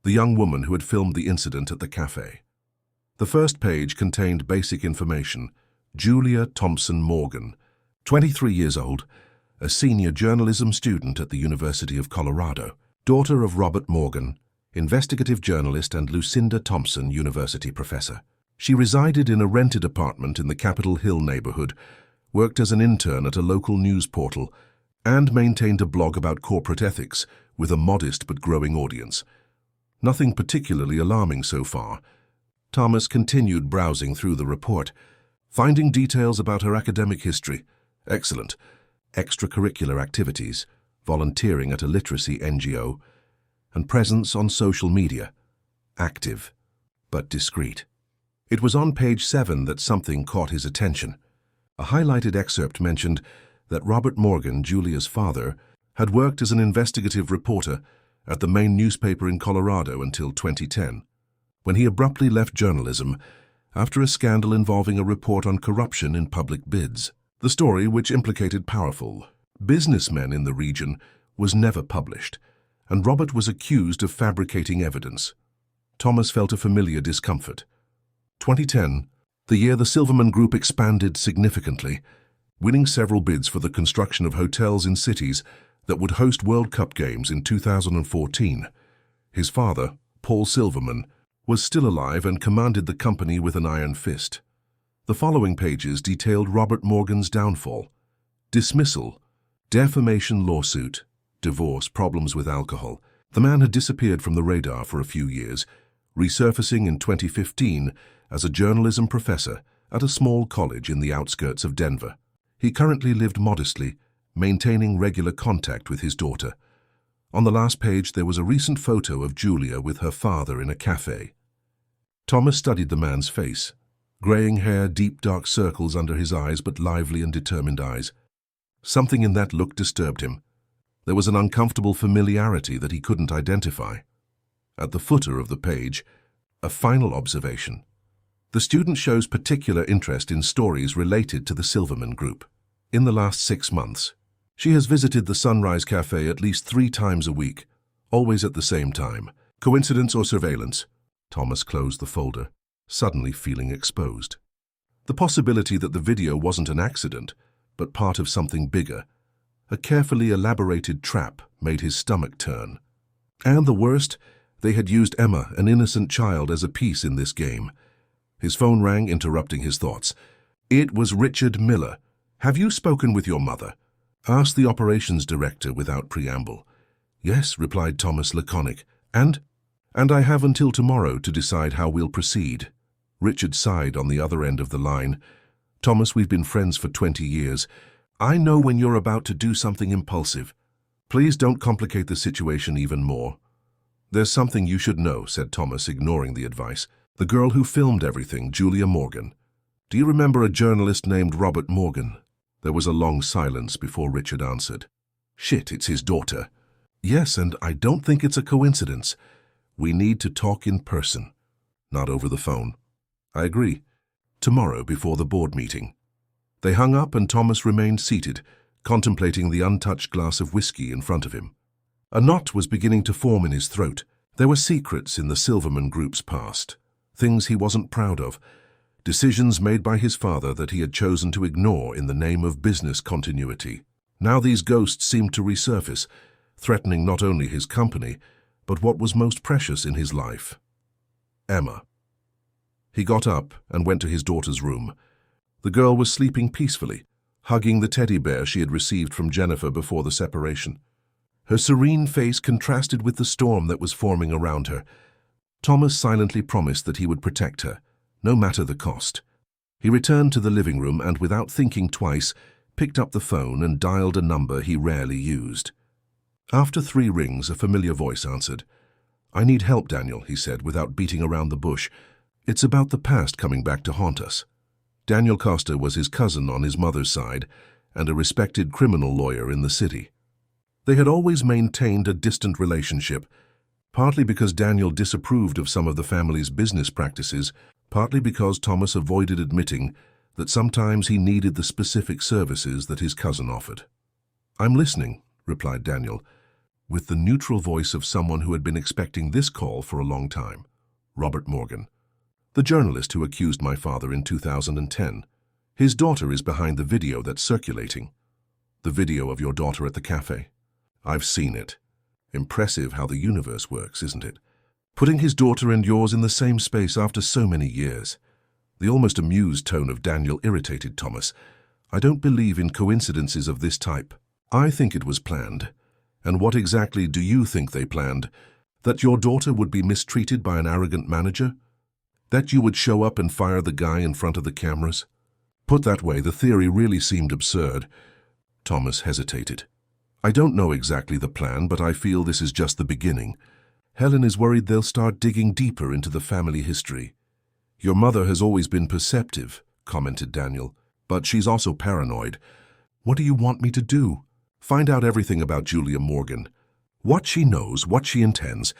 the young woman who had filmed the incident at the café. The first page contained basic information. Julia Thompson Morgan, 23 years old, a senior journalism student at the University of Colorado, daughter of Robert Morgan, investigative journalist, and Lucinda Thompson, university professor. She resided in a rented apartment in the Capitol Hill neighborhood, worked as an intern at a local news portal, and maintained a blog about corporate ethics with a modest but growing audience. Nothing particularly alarming so far. Thomas continued browsing through the report, finding details about her academic history. Excellent. Extracurricular activities, volunteering at a literacy NGO, and presence on social media. Active, but discreet. It was on page 7 that something caught his attention. A highlighted excerpt mentioned that Robert Morgan, Julia's father, had worked as an investigative reporter at the main newspaper in Colorado until 2010, when he abruptly left journalism after a scandal involving a report on corruption in public bids. The story, which implicated powerful businessmen in the region, was never published, and Robert was accused of fabricating evidence. Thomas felt a familiar discomfort. 2010, the year the Silverman Group expanded significantly, winning several bids for the construction of hotels in cities that would host World Cup games in 2014. His father, Paul Silverman, was still alive and commanded the company with an iron fist. The following pages detailed Robert Morgan's downfall: dismissal, defamation lawsuit, divorce, problems with alcohol. The man had disappeared from the radar for a few years, resurfacing in 2015 as a journalism professor at a small college in the outskirts of Denver. He currently lived modestly, maintaining regular contact with his daughter. On the last page there was a recent photo of Julia with her father in a cafe. Thomas studied the man's face. Graying hair, deep dark circles under his eyes, but lively and determined eyes. Something in that look disturbed him. There was an uncomfortable familiarity that he couldn't identify. At the footer of the page, a final observation. The student shows particular interest in stories related to the Silverman Group. In the last 6 months, she has visited the Sunrise Café at least 3 times a week, always at the same time. Coincidence or surveillance? Thomas closed the folder, suddenly feeling exposed. The possibility that the video wasn't an accident, but part of something bigger, a carefully elaborated trap, made his stomach turn. And the worst, they had used Emma, an innocent child, as a piece in this game. His phone rang, interrupting his thoughts. It was Richard Miller. "Have you spoken with your mother?" asked the operations director without preamble. "Yes," replied Thomas, laconic. And I have until tomorrow to decide how we'll proceed." Richard sighed on the other end of the line. "Thomas, we've been friends for 20 years. I know when you're about to do something impulsive. Please don't complicate the situation even more." "There's something you should know," said Thomas, ignoring the advice. "The girl who filmed everything, Julia Morgan. Do you remember a journalist named Robert Morgan?" There was a long silence before Richard answered. "Shit, it's his daughter." "Yes, and I don't think it's a coincidence. We need to talk in person, not over the phone." "I agree. Tomorrow before the board meeting." They hung up and Thomas remained seated, contemplating the untouched glass of whiskey in front of him. A knot was beginning to form in his throat. There were secrets in the Silverman Group's past, things he wasn't proud of, decisions made by his father that he had chosen to ignore in the name of business continuity. Now these ghosts seemed to resurface, threatening not only his company, but what was most precious in his life: Emma. He got up and went to his daughter's room. The girl was sleeping peacefully, hugging the teddy bear she had received from Jennifer before the separation. Her serene face contrasted with the storm that was forming around her. Thomas silently promised that he would protect her, no matter the cost. He returned to the living room and, without thinking twice, picked up the phone and dialed a number he rarely used. After 3 rings, a familiar voice answered. "I need help, Daniel," he said, without beating around the bush. "It's about the past coming back to haunt us." Daniel Costa was his cousin on his mother's side and a respected criminal lawyer in the city. They had always maintained a distant relationship, partly because Daniel disapproved of some of the family's business practices, partly because Thomas avoided admitting that sometimes he needed the specific services that his cousin offered. "I'm listening," replied Daniel, with the neutral voice of someone who had been expecting this call for a long time. "Robert Morgan, the journalist who accused my father in 2010. His daughter is behind the video that's circulating. The video of your daughter at the cafe. I've seen it. Impressive how the universe works, isn't it? Putting his daughter and yours in the same space after so many years." The almost amused tone of Daniel irritated Thomas. "I don't believe in coincidences of this type. I think it was planned. And what exactly do you think they planned? That your daughter would be mistreated by an arrogant manager? That you would show up and fire the guy in front of the cameras? Put that way, the theory really seemed absurd." Thomas hesitated. "I don't know exactly the plan, but I feel this is just the beginning. Helen is worried they'll start digging deeper into the family history." "Your mother has always been perceptive," commented Daniel, "but she's also paranoid. What do you want me to do? Find out everything about Julia Morgan. What she knows, what she intends,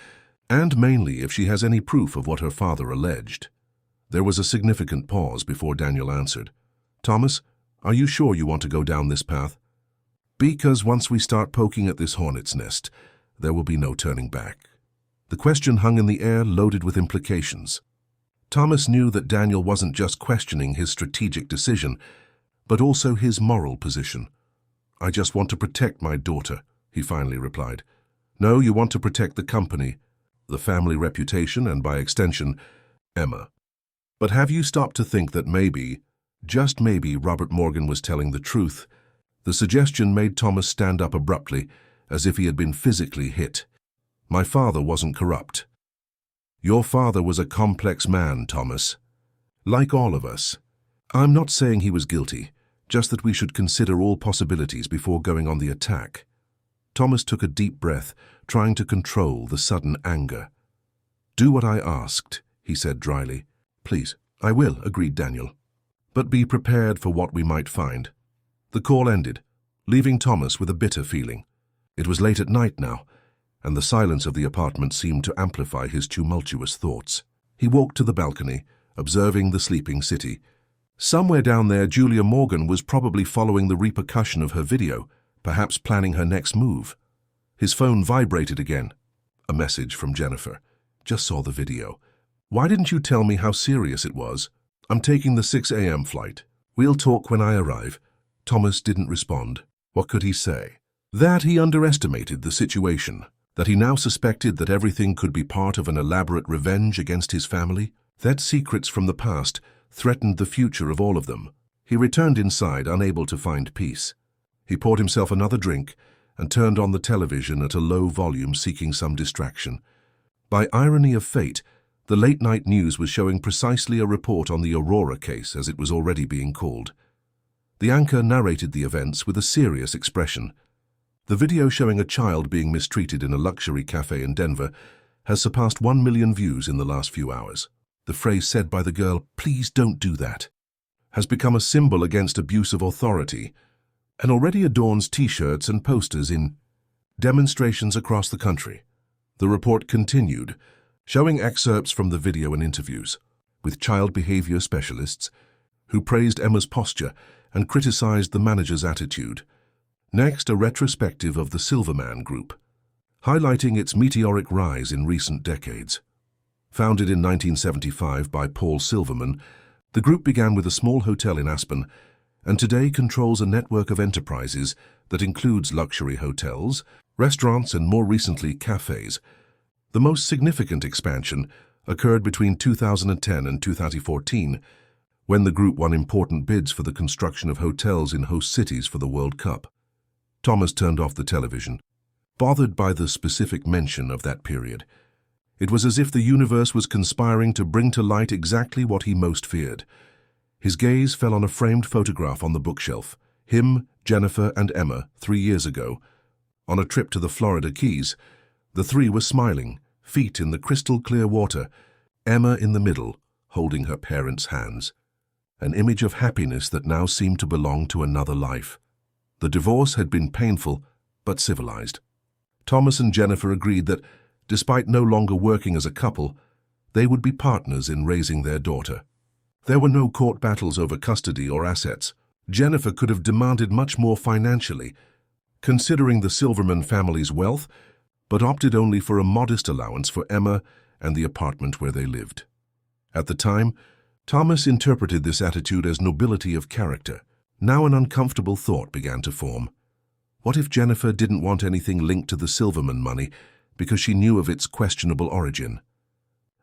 and mainly if she has any proof of what her father alleged." There was a significant pause before Daniel answered. "Thomas, are you sure you want to go down this path?" "Because once we start poking at this hornet's nest, there will be no turning back." The question hung in the air, loaded with implications. Thomas knew that Daniel wasn't just questioning his strategic decision, but also his moral position. "I just want to protect my daughter," he finally replied. "No, you want to protect the company. the family reputation, and by extension, Emma. But have you stopped to think that maybe, just maybe, Robert Morgan was telling the truth? The suggestion made Thomas stand up abruptly, as if he had been physically hit. My father wasn't corrupt. Your father was a complex man, Thomas. Like all of us. I'm not saying he was guilty, just that we should consider all possibilities before going on the attack. Thomas took a deep breath, trying to control the sudden anger. Do what I asked, he said dryly. Please, I will, agreed Daniel. But be prepared for what we might find. The call ended, leaving Thomas with a bitter feeling. It was late at night now, and the silence of the apartment seemed to amplify his tumultuous thoughts. He walked to the balcony, observing the sleeping city. Somewhere down there, Julia Morgan was probably following the repercussion of her video, perhaps planning her next move. His phone vibrated again. A message from Jennifer. Just saw the video. Why didn't you tell me how serious it was? I'm taking the 6 a.m. flight. We'll talk when I arrive. Thomas didn't respond. What could he say? That he underestimated the situation, that he now suspected that everything could be part of an elaborate revenge against his family, that secrets from the past threatened the future of all of them. He returned inside, unable to find peace. He poured himself another drink and turned on the television at a low volume, seeking some distraction. By irony of fate, the late-night news was showing precisely a report on the Aurora case, as it was already being called. The anchor narrated the events with a serious expression. The video showing a child being mistreated in a luxury cafe in Denver has surpassed 1 million views in the last few hours. The phrase said by the girl, "Please don't do that," has become a symbol against abuse of authority and already adorns T-shirts and posters in demonstrations across the country. The report continued, showing excerpts from the video and interviews with child behavior specialists who praised Emma's posture and criticized the manager's attitude. Next, a retrospective of the Silverman Group, highlighting its meteoric rise in recent decades. Founded in 1975 by Paul Silverman, the group began with a small hotel in Aspen and today controls a network of enterprises that includes luxury hotels, restaurants, and more recently, cafes. The most significant expansion occurred between 2010 and 2014, when the group won important bids for the construction of hotels in host cities for the World Cup. Thomas turned off the television, bothered by the specific mention of that period. It was as if the universe was conspiring to bring to light exactly what he most feared. His gaze fell on a framed photograph on the bookshelf. Him, Jennifer, and Emma, 3 years ago. On a trip to the Florida Keys, the three were smiling, feet in the crystal-clear water, Emma in the middle, holding her parents' hands. An image of happiness that now seemed to belong to another life. The divorce had been painful, but civilized. Thomas and Jennifer agreed that, despite no longer working as a couple, they would be partners in raising their daughter. There were no court battles over custody or assets. Jennifer could have demanded much more financially, considering the Silverman family's wealth, but opted only for a modest allowance for Emma and the apartment where they lived. At the time, Thomas interpreted this attitude as nobility of character. Now an uncomfortable thought began to form. What if Jennifer didn't want anything linked to the Silverman money because she knew of its questionable origin?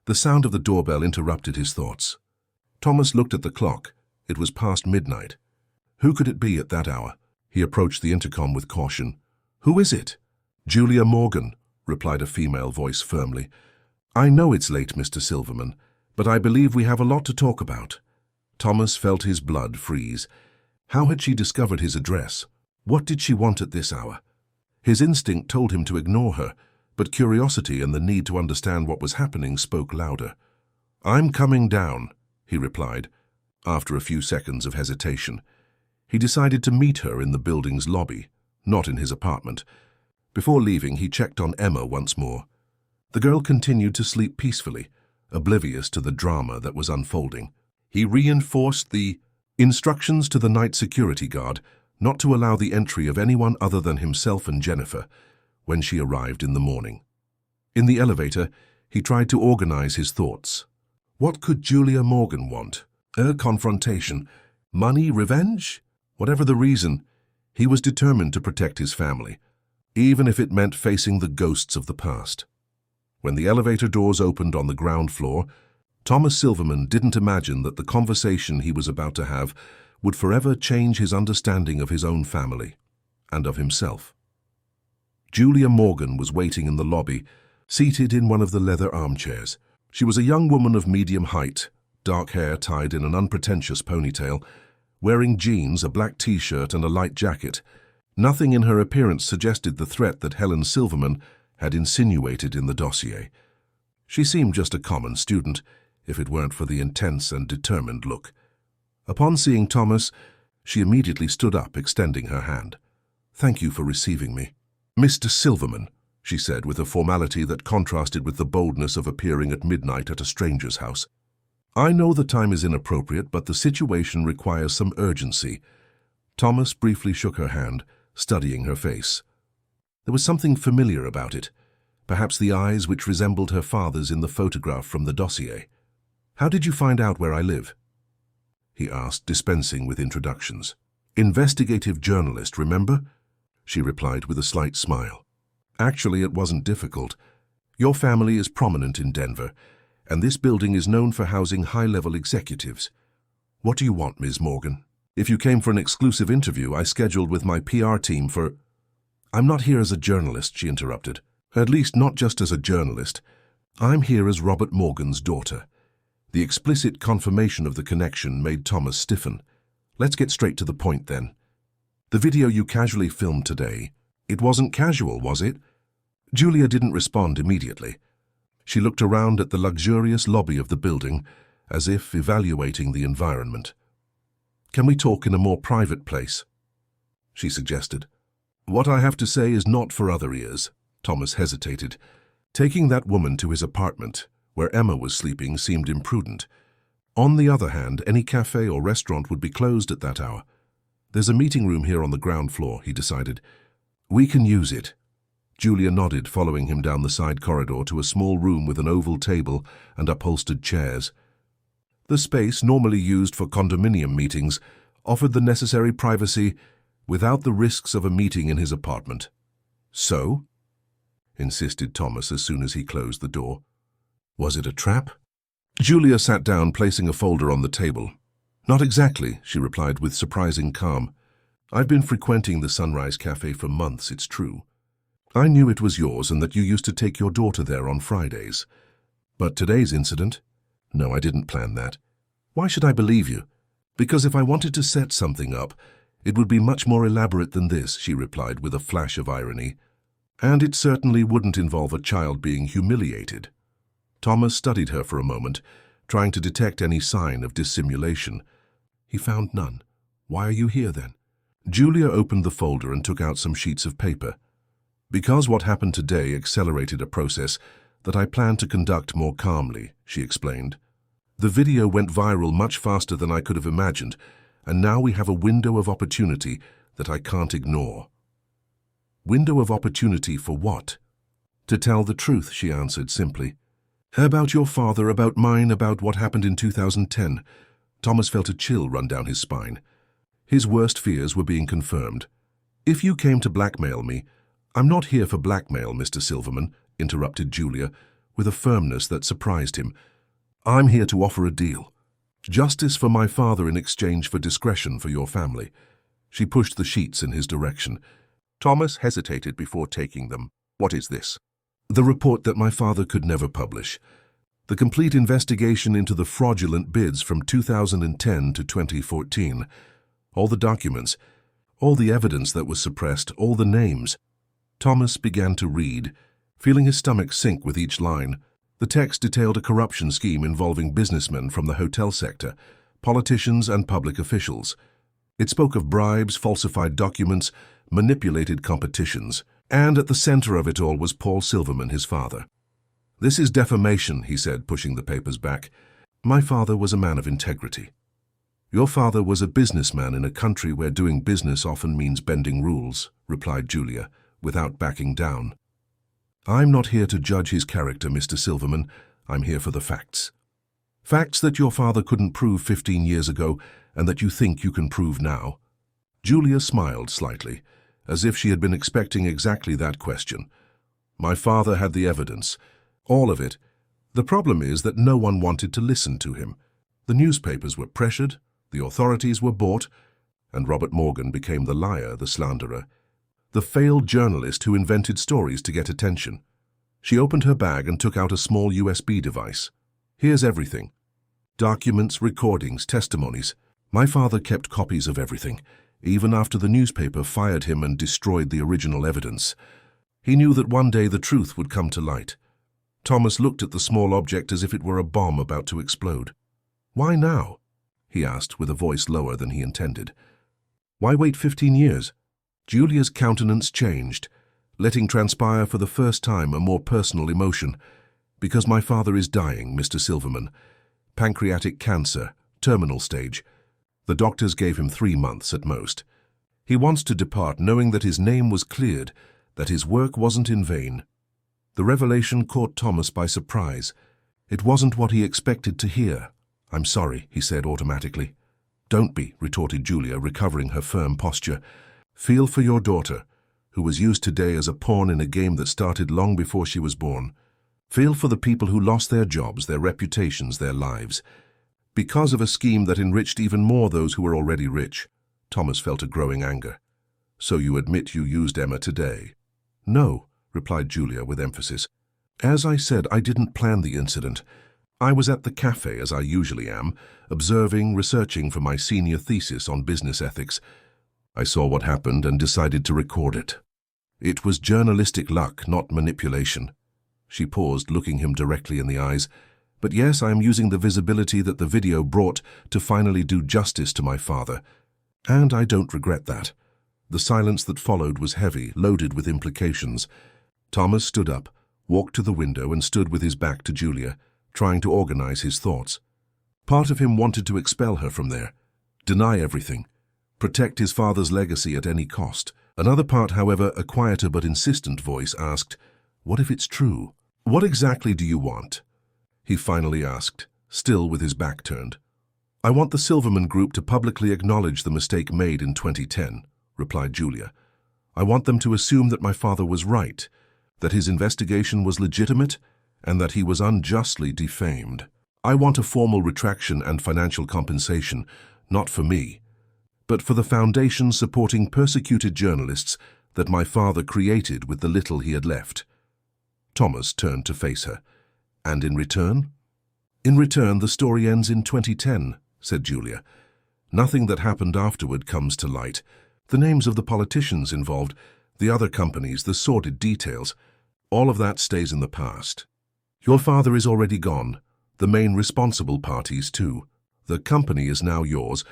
The sound of the doorbell interrupted his thoughts. Thomas looked at the clock. It was past midnight. Who could it be at that hour? He approached the intercom with caution. "Who is it?" "Julia Morgan," replied a female voice firmly. "I know it's late, Mr. Silverman, but I believe we have a lot to talk about." Thomas felt his blood freeze. How had she discovered his address? What did she want at this hour? His instinct told him to ignore her, but curiosity and the need to understand what was happening spoke louder. "I'm coming down," he replied, after a few seconds of hesitation. He decided to meet her in the building's lobby, not in his apartment. Before leaving, he checked on Emma once more. The girl continued to sleep peacefully, oblivious to the drama that was unfolding. He reinforced the instructions to the night security guard not to allow the entry of anyone other than himself and Jennifer when she arrived in the morning. In the elevator, he tried to organize his thoughts. What could Julia Morgan want? A confrontation? Money? Revenge? Whatever the reason, he was determined to protect his family, even if it meant facing the ghosts of the past. When the elevator doors opened on the ground floor, Thomas Silverman didn't imagine that the conversation he was about to have would forever change his understanding of his own family and of himself. Julia Morgan was waiting in the lobby, seated in one of the leather armchairs. She was a young woman of medium height, dark hair tied in an unpretentious ponytail, wearing jeans, a black t-shirt and a light jacket. Nothing in her appearance suggested the threat that Helen Silverman had insinuated in the dossier. She seemed just a common student, if it weren't for the intense and determined look. Upon seeing Thomas, she immediately stood up, extending her hand. "Thank you for receiving me." "Mr. Silverman," she said with a formality that contrasted with the boldness of appearing at midnight at a stranger's house. "I know the time is inappropriate, but the situation requires some urgency." Thomas briefly shook her hand, studying her face. There was something familiar about it, perhaps the eyes which resembled her father's in the photograph from the dossier. "How did you find out where I live?" he asked, dispensing with introductions. "Investigative journalist, remember?" she replied with a slight smile. "Actually, it wasn't difficult. Your family is prominent in Denver, and this building is known for housing high-level executives. What do you want, Ms. Morgan? If you came for an exclusive interview I scheduled with my PR team for—" "I'm not here as a journalist," she interrupted. "At least not just as a journalist. I'm here as Robert Morgan's daughter." The explicit confirmation of the connection made Thomas stiffen. "Let's get straight to the point then. The video you casually filmed today, it wasn't casual, was it?" Julia didn't respond immediately. She looked around at the luxurious lobby of the building, as if evaluating the environment. "Can we talk in a more private place?" she suggested. "What I have to say is not for other ears." Thomas hesitated. Taking that woman to his apartment, where Emma was sleeping, seemed imprudent. On the other hand, any cafe or restaurant would be closed at that hour. "There's a meeting room here on the ground floor," he decided. "We can use it." Julia nodded, following him down the side corridor to a small room with an oval table and upholstered chairs. The space, normally used for condominium meetings, offered the necessary privacy without the risks of a meeting in his apartment. "So?" insisted Thomas as soon as he closed the door. "Was it a trap?" Julia sat down, placing a folder on the table. "Not exactly," she replied with surprising calm. "I've been frequenting the Sunrise Café for months, it's true. I knew it was yours and that you used to take your daughter there on Fridays. But today's incident? No, I didn't plan that. Why should I believe you? Because if I wanted to set something up, it would be much more elaborate than this," she replied with a flash of irony. "And it certainly wouldn't involve a child being humiliated." Thomas studied her for a moment, trying to detect any sign of dissimulation. He found none. "Why are you here, then?" Julia opened the folder and took out some sheets of paper. "Because what happened today accelerated a process that I plan to conduct more calmly," she explained. "The video went viral much faster than I could have imagined, and now we have a window of opportunity that I can't ignore." "Window of opportunity for what?" "To tell the truth," she answered simply. "About your father, about mine, about what happened in 2010. Thomas felt a chill run down his spine. His worst fears were being confirmed. "If you came to blackmail me—" "I'm not here for blackmail, Mr. Silverman," interrupted Julia, with a firmness that surprised him. "I'm here to offer a deal. Justice for my father in exchange for discretion for your family." She pushed the sheets in his direction. Thomas hesitated before taking them. "What is this?" "The report that my father could never publish. The complete investigation into the fraudulent bids from 2010 to 2014. All the documents, all the evidence that was suppressed, all the names." Thomas began to read, feeling his stomach sink with each line. The text detailed a corruption scheme involving businessmen from the hotel sector, politicians and public officials. It spoke of bribes, falsified documents, manipulated competitions, and at the center of it all was Paul Silverman, his father. "This is defamation," he said, pushing the papers back. "My father was a man of integrity." "Your father was a businessman in a country where doing business often means bending rules," replied Julia, without backing down. "I'm not here to judge his character, Mr. Silverman. I'm here for the facts. Facts that your father couldn't prove 15 years ago and that you think you can prove now." Julia smiled slightly, as if she had been expecting exactly that question. "My father had the evidence. All of it. The problem is that no one wanted to listen to him. The newspapers were pressured, the authorities were bought, and Robert Morgan became the liar, the slanderer, the failed journalist who invented stories to get attention. She opened her bag and took out a small USB device. Here's everything. Documents, recordings, testimonies. My father kept copies of everything, even after the newspaper fired him and destroyed the original evidence. He knew that one day the truth would come to light. Thomas looked at the small object as if it were a bomb about to explode. "Why now?" he asked with a voice lower than he intended. "Why wait 15 years? Julia's countenance changed, letting transpire for the first time a more personal emotion. "Because my father is dying, Mr. Silverman. Pancreatic cancer, terminal stage. The doctors gave him 3 months at most. He wants to depart knowing that his name was cleared, that his work wasn't in vain." The revelation caught Thomas by surprise. It wasn't what he expected to hear. "I'm sorry," he said automatically. "Don't be," retorted Julia, recovering her firm posture. "Feel for your daughter, who was used today as a pawn in a game that started long before she was born. Feel for the people who lost their jobs, their reputations, their lives, because of a scheme that enriched even more those who were already rich." Thomas felt a growing anger. "So you admit you used Emma today?" "No," replied Julia with emphasis. "As I said, I didn't plan the incident. I was at the cafe, as I usually am, observing, researching for my senior thesis on business ethics. I saw what happened and decided to record it. It was journalistic luck, not manipulation." She paused, looking him directly in the eyes. "But yes, I am using the visibility that the video brought to finally do justice to my father. And I don't regret that." The silence that followed was heavy, loaded with implications. Thomas stood up, walked to the window and stood with his back to Julia, trying to organize his thoughts. Part of him wanted to expel her from there, deny everything, protect his father's legacy at any cost. Another part, however, a quieter but insistent voice asked, "What if it's true? What exactly do you want?" He finally asked, still with his back turned. "I want the Silverman Group to publicly acknowledge the mistake made in 2010, replied Julia. "I want them to assume that my father was right, that his investigation was legitimate, and that he was unjustly defamed. I want a formal retraction and financial compensation, not for me, but for the foundation supporting persecuted journalists that my father created with the little he had left." Thomas turned to face her. "And in return?" "In return, the story ends in 2010, said Julia. "Nothing that happened afterward comes to light. The names of the politicians involved, the other companies, the sordid details, all of that stays in the past. Your father is already gone, the main responsible parties too. The company is now yours,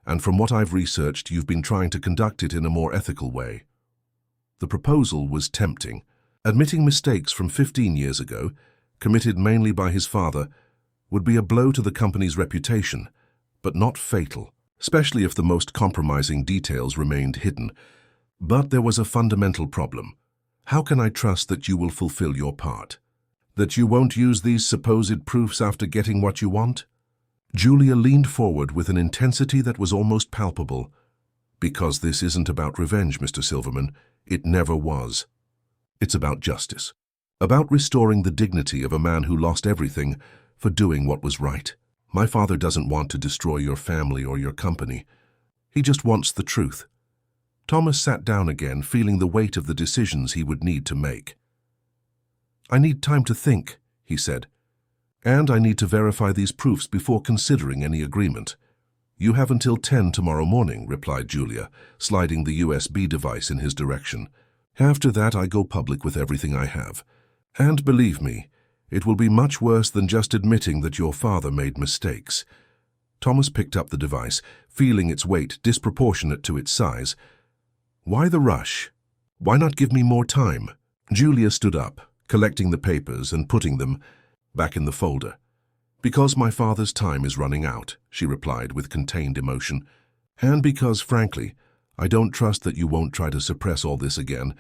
and from what I've researched, you've been trying to conduct it in a more ethical way." The proposal was tempting. Admitting mistakes from 15 years ago, committed mainly by his father, would be a blow to the company's reputation, but not fatal, especially if the most compromising details remained hidden. But there was a fundamental problem. How can I trust that you will fulfill your part? That you won't use these supposed proofs after getting what you want? Julia leaned forward with an intensity that was almost palpable. "Because this isn't about revenge, Mr. Silverman. It never was. It's about justice. About restoring the dignity of a man who lost everything for doing what was right. My father doesn't want to destroy your family or your company. He just wants the truth." Thomas sat down again, feeling the weight of the decisions he would need to make. "I need time to think," he said. "And I need to verify these proofs before considering any agreement." "You have until 10 tomorrow morning," replied Julia, sliding the USB device in his direction. "After that, I go public with everything I have. And believe me, it will be much worse than just admitting that your father made mistakes." Thomas picked up the device, feeling its weight disproportionate to its size. "Why the rush? Why not give me more time?" Julia stood up, collecting the papers and putting them back in the folder. "Because my father's time is running out," she replied with contained emotion. "And because, frankly, I don't trust that you won't try to suppress all this again,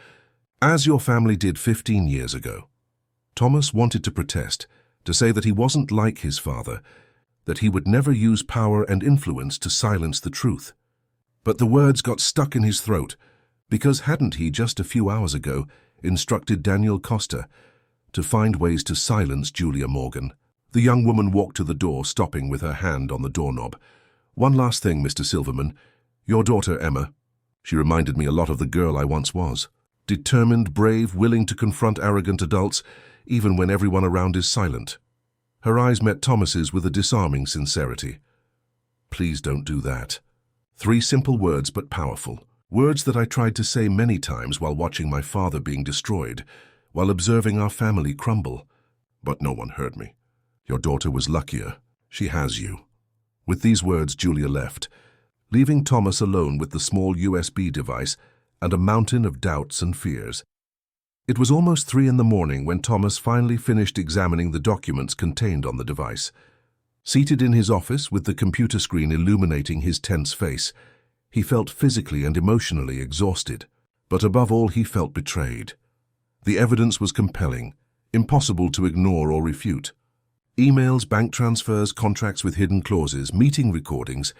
as your family did 15 years ago." Thomas wanted to protest, to say that he wasn't like his father, that he would never use power and influence to silence the truth. But the words got stuck in his throat, because hadn't he just a few hours ago instructed Daniel Costa, to find ways to silence Julia Morgan. The young woman walked to the door, stopping with her hand on the doorknob. "One last thing, Mr. Silverman. Your daughter, Emma. She reminded me a lot of the girl I once was. Determined, brave, willing to confront arrogant adults, even when everyone around is silent." Her eyes met Thomas's with a disarming sincerity. "Please don't do that." 3 simple words, but powerful. Words that I tried to say many times while watching my father being destroyed, while observing our family crumble. But no one heard me. "Your daughter was luckier. She has you." With these words, Julia left, leaving Thomas alone with the small USB device and a mountain of doubts and fears. It was almost 3 in the morning when Thomas finally finished examining the documents contained on the device. Seated in his office with the computer screen illuminating his tense face, he felt physically and emotionally exhausted. But above all, he felt betrayed. The evidence was compelling, impossible to ignore or refute. Emails, bank transfers, contracts with hidden clauses, meeting recordings,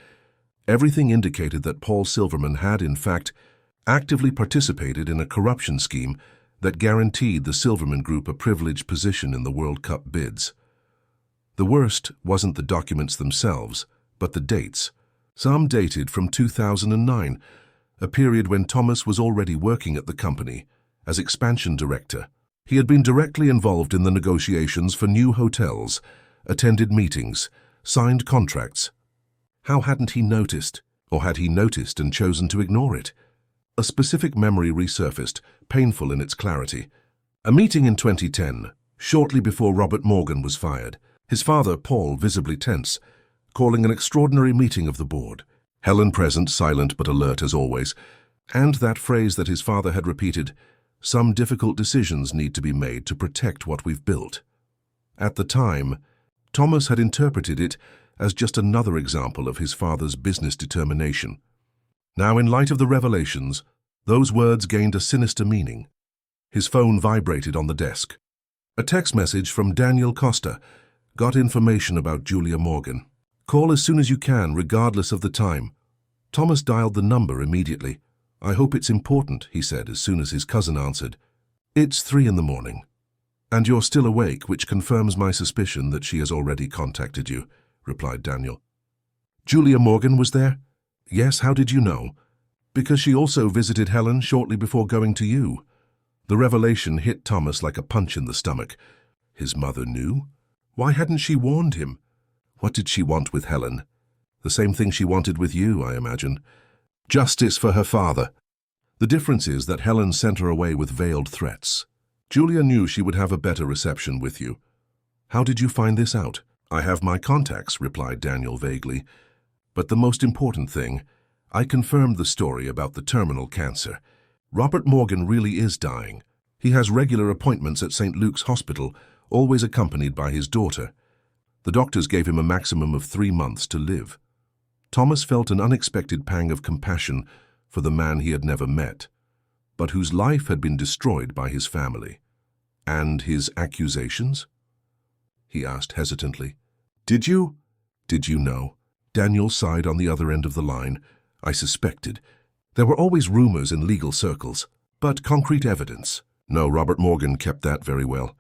everything indicated that Paul Silverman had, in fact, actively participated in a corruption scheme that guaranteed the Silverman Group a privileged position in the World Cup bids. The worst wasn't the documents themselves, but the dates. Some dated from 2009, a period when Thomas was already working at the company as expansion director. He had been directly involved in the negotiations for new hotels, attended meetings, signed contracts. How hadn't he noticed, or had he noticed and chosen to ignore it? A specific memory resurfaced, painful in its clarity. A meeting in 2010, shortly before Robert Morgan was fired. His father, Paul, visibly tense, calling an extraordinary meeting of the board. Helen present, silent but alert as always, and that phrase that his father had repeated, "Some difficult decisions need to be made to protect what we've built." At the time, Thomas had interpreted it as just another example of his father's business determination. Now, in light of the revelations, those words gained a sinister meaning. His phone vibrated on the desk. A text message from Daniel Costa. "Got information about Julia Morgan. Call as soon as you can, regardless of the time." Thomas dialed the number immediately. "I hope it's important," he said as soon as his cousin answered. "It's 3 in the morning. And you're still awake, which confirms my suspicion that she has already contacted you," replied Daniel. "Julia Morgan was there?" "Yes, how did you know?" "Because she also visited Helen shortly before going to you." The revelation hit Thomas like a punch in the stomach. His mother knew? Why hadn't she warned him? What did she want with Helen? The same thing she wanted with you, I imagine. Justice for her father. The difference is that Helen sent her away with veiled threats. Julia knew she would have a better reception with you. "How did you find this out?" "I have my contacts," replied Daniel vaguely. "But the most important thing, I confirmed the story about the terminal cancer. Robert Morgan really is dying. He has regular appointments at St. Luke's Hospital, always accompanied by his daughter. The doctors gave him a maximum of 3 months to live." Thomas felt an unexpected pang of compassion for the man he had never met, but whose life had been destroyed by his family. "And his accusations?" he asked hesitantly. Did you know?" Daniel sighed on the other end of the line. "I suspected. There were always rumors in legal circles, but concrete evidence. No, Robert Morgan kept that very well.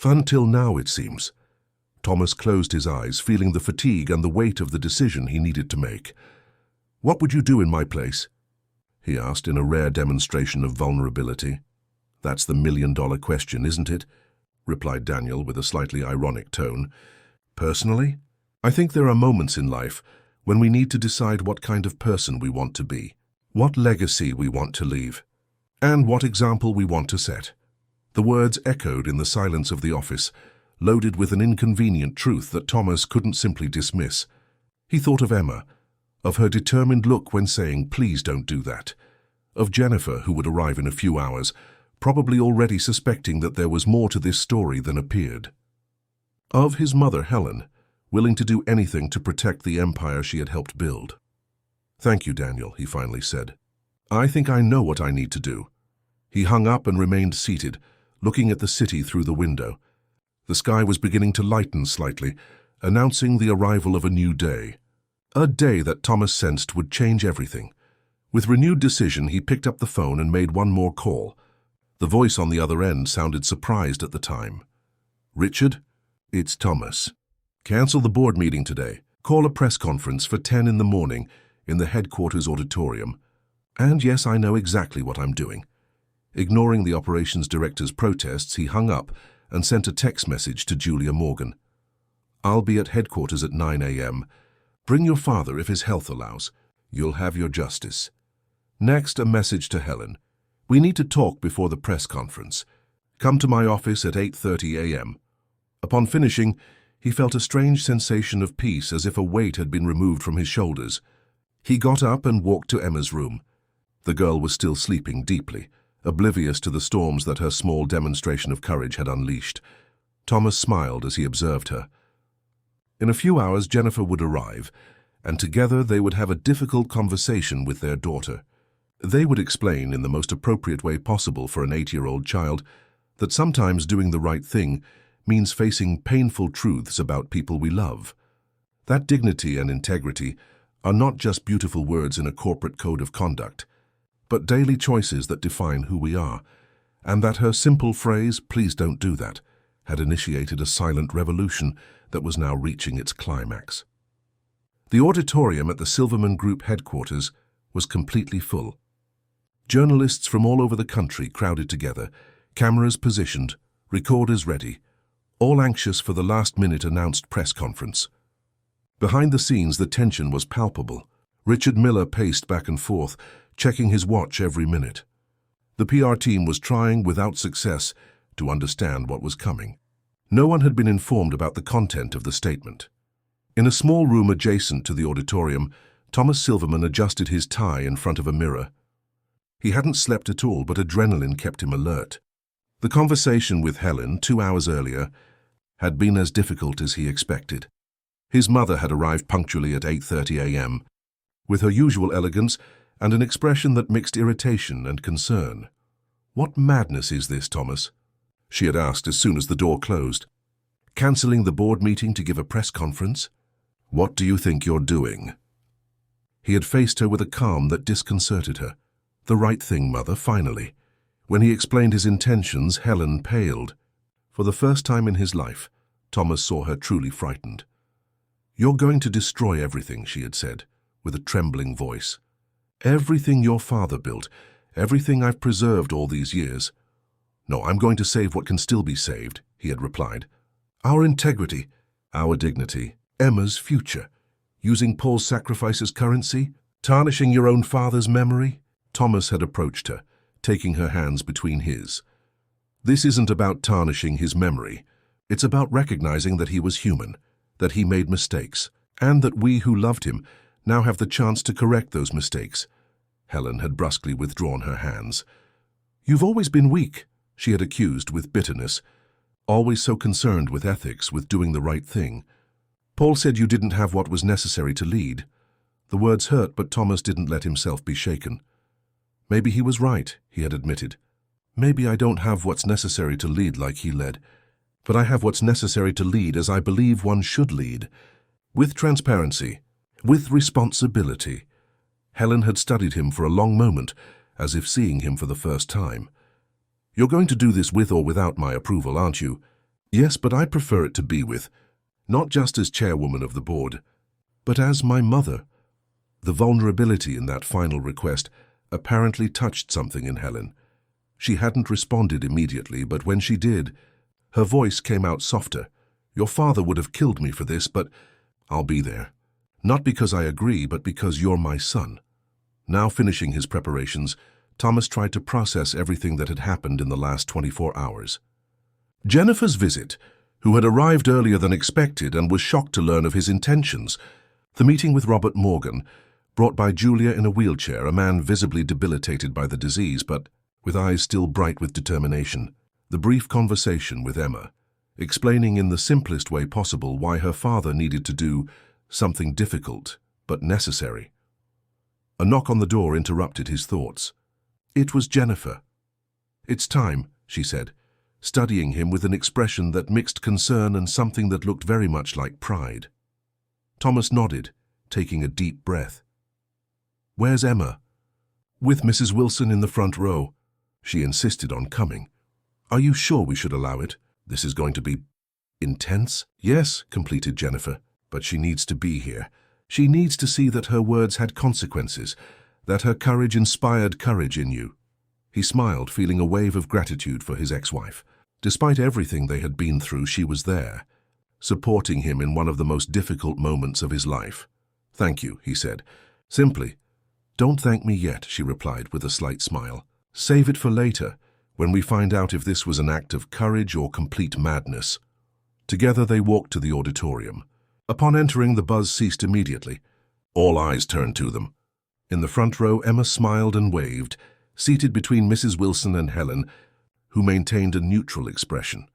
Until now, it seems." Thomas closed his eyes, feeling the fatigue and the weight of the decision he needed to make. "What would you do in my place?" he asked in a rare demonstration of vulnerability. "That's the million-dollar question, isn't it?" replied Daniel with a slightly ironic tone. "Personally, I think there are moments in life when we need to decide what kind of person we want to be, what legacy we want to leave, and what example we want to set." The words echoed in the silence of the office, loaded with an inconvenient truth that Thomas couldn't simply dismiss. He thought of Emma, of her determined look when saying, "Please don't do that," of Jennifer, who would arrive in a few hours, probably already suspecting that there was more to this story than appeared. Of his mother, Helen, willing to do anything to protect the empire she had helped build. "Thank you, Daniel," he finally said. "I think I know what I need to do." He hung up and remained seated, looking at the city through the window. The sky was beginning to lighten slightly, announcing the arrival of a new day. A day that Thomas sensed would change everything. With renewed decision, he picked up the phone and made one more call. The voice on the other end sounded surprised at the time. "Richard, it's Thomas. Cancel the board meeting today. Call a press conference for 10 in the morning in the headquarters auditorium. And yes, I know exactly what I'm doing." Ignoring the operations director's protests, he hung up and sent a text message to Julia Morgan. "I'll be at headquarters at 9 a.m. Bring your father if his health allows. You'll have your justice." Next, a message to Helen. "We need to talk before the press conference. Come to my office at 8:30 a.m. Upon finishing, he felt a strange sensation of peace, as if a weight had been removed from his shoulders. He got up and walked to Emma's room. The girl was still sleeping deeply, oblivious to the storms that her small demonstration of courage had unleashed. Thomas smiled as he observed her. In a few hours, Jennifer would arrive, and together they would have a difficult conversation with their daughter. They would explain in the most appropriate way possible for an 8-year-old child that sometimes doing the right thing means facing painful truths about people we love. That dignity and integrity are not just beautiful words in a corporate code of conduct, but daily choices that define who we are, and that her simple phrase, "Please don't do that," had initiated a silent revolution that was now reaching its climax. The auditorium at the Silverman Group headquarters was completely full. Journalists from all over the country crowded together, cameras positioned, recorders ready, all anxious for the last-minute announced press conference. Behind the scenes, the tension was palpable. Richard Miller paced back and forth, checking his watch every minute. The PR team was trying, without success, to understand what was coming. No one had been informed about the content of the statement. In a small room adjacent to the auditorium, Thomas Silverman adjusted his tie in front of a mirror. He hadn't slept at all, but adrenaline kept him alert. The conversation with Helen, 2 hours earlier, had been as difficult as he expected. His mother had arrived punctually at 8:30 a.m., with her usual elegance and an expression that mixed irritation and concern. "What madness is this, Thomas?" she had asked as soon as the door closed. "Cancelling the board meeting to give a press conference? What do you think you're doing?" He had faced her with a calm that disconcerted her. "The right thing, Mother, finally." When he explained his intentions, Helen paled. For the first time in his life, Thomas saw her truly frightened. "You're going to destroy everything," she had said, with a trembling voice. "Everything your father built, everything I've preserved all these years." "No, I'm going to save what can still be saved," he had replied. "Our integrity, our dignity, Emma's future. Using Paul's sacrifice as currency? Tarnishing your own father's memory?" Thomas had approached her, taking her hands between his. "This isn't about tarnishing his memory. It's about recognizing that he was human, that he made mistakes, and that we who loved him now have the chance to correct those mistakes." Helen had brusquely withdrawn her hands. "You've always been weak," she had accused with bitterness. "Always so concerned with ethics, with doing the right thing. Paul said you didn't have what was necessary to lead." The words hurt, but Thomas didn't let himself be shaken. "Maybe he was right," he had admitted. "Maybe I don't have what's necessary to lead like he led, but I have what's necessary to lead as I believe one should lead, with transparency, with responsibility." Helen had studied him for a long moment, as if seeing him for the first time. "You're going to do this with or without my approval, aren't you?" "Yes, but I prefer it to be with, not just as chairwoman of the board, but as my mother." The vulnerability in that final request apparently touched something in Helen. She hadn't responded immediately, but when she did, her voice came out softer. "Your father would have killed me for this, but I'll be there. Not because I agree, but because you're my son." Now finishing his preparations, Thomas tried to process everything that had happened in the last 24 hours. Jennifer's visit, who had arrived earlier than expected and was shocked to learn of his intentions. The meeting with Robert Morgan, brought by Julia in a wheelchair, a man visibly debilitated by the disease, but with eyes still bright with determination. The brief conversation with Emma, explaining in the simplest way possible why her father needed to do something difficult but necessary. A knock on the door interrupted his thoughts. It was Jennifer. "It's time," she said, studying him with an expression that mixed concern and something that looked very much like pride. Thomas nodded, taking a deep breath. "Where's Emma?" "With Mrs. Wilson in the front row. She insisted on coming. Are you sure we should allow it? This is going to be intense? Yes, completed Jennifer, but she needs to be here. She needs to see that her words had consequences, that her courage inspired courage in you. He smiled, feeling a wave of gratitude for his ex-wife. Despite everything they had been through, she was there, supporting him in one of the most difficult moments of his life. Thank you, he said. Simply. Don't thank me yet, she replied with a slight smile. Save it for later, when we find out if this was an act of courage or complete madness. Together they walked to the auditorium. Upon entering, the buzz ceased immediately. All eyes turned to them. In the front row, Emma smiled and waved, seated between Mrs. Wilson and Helen, who maintained a neutral expression.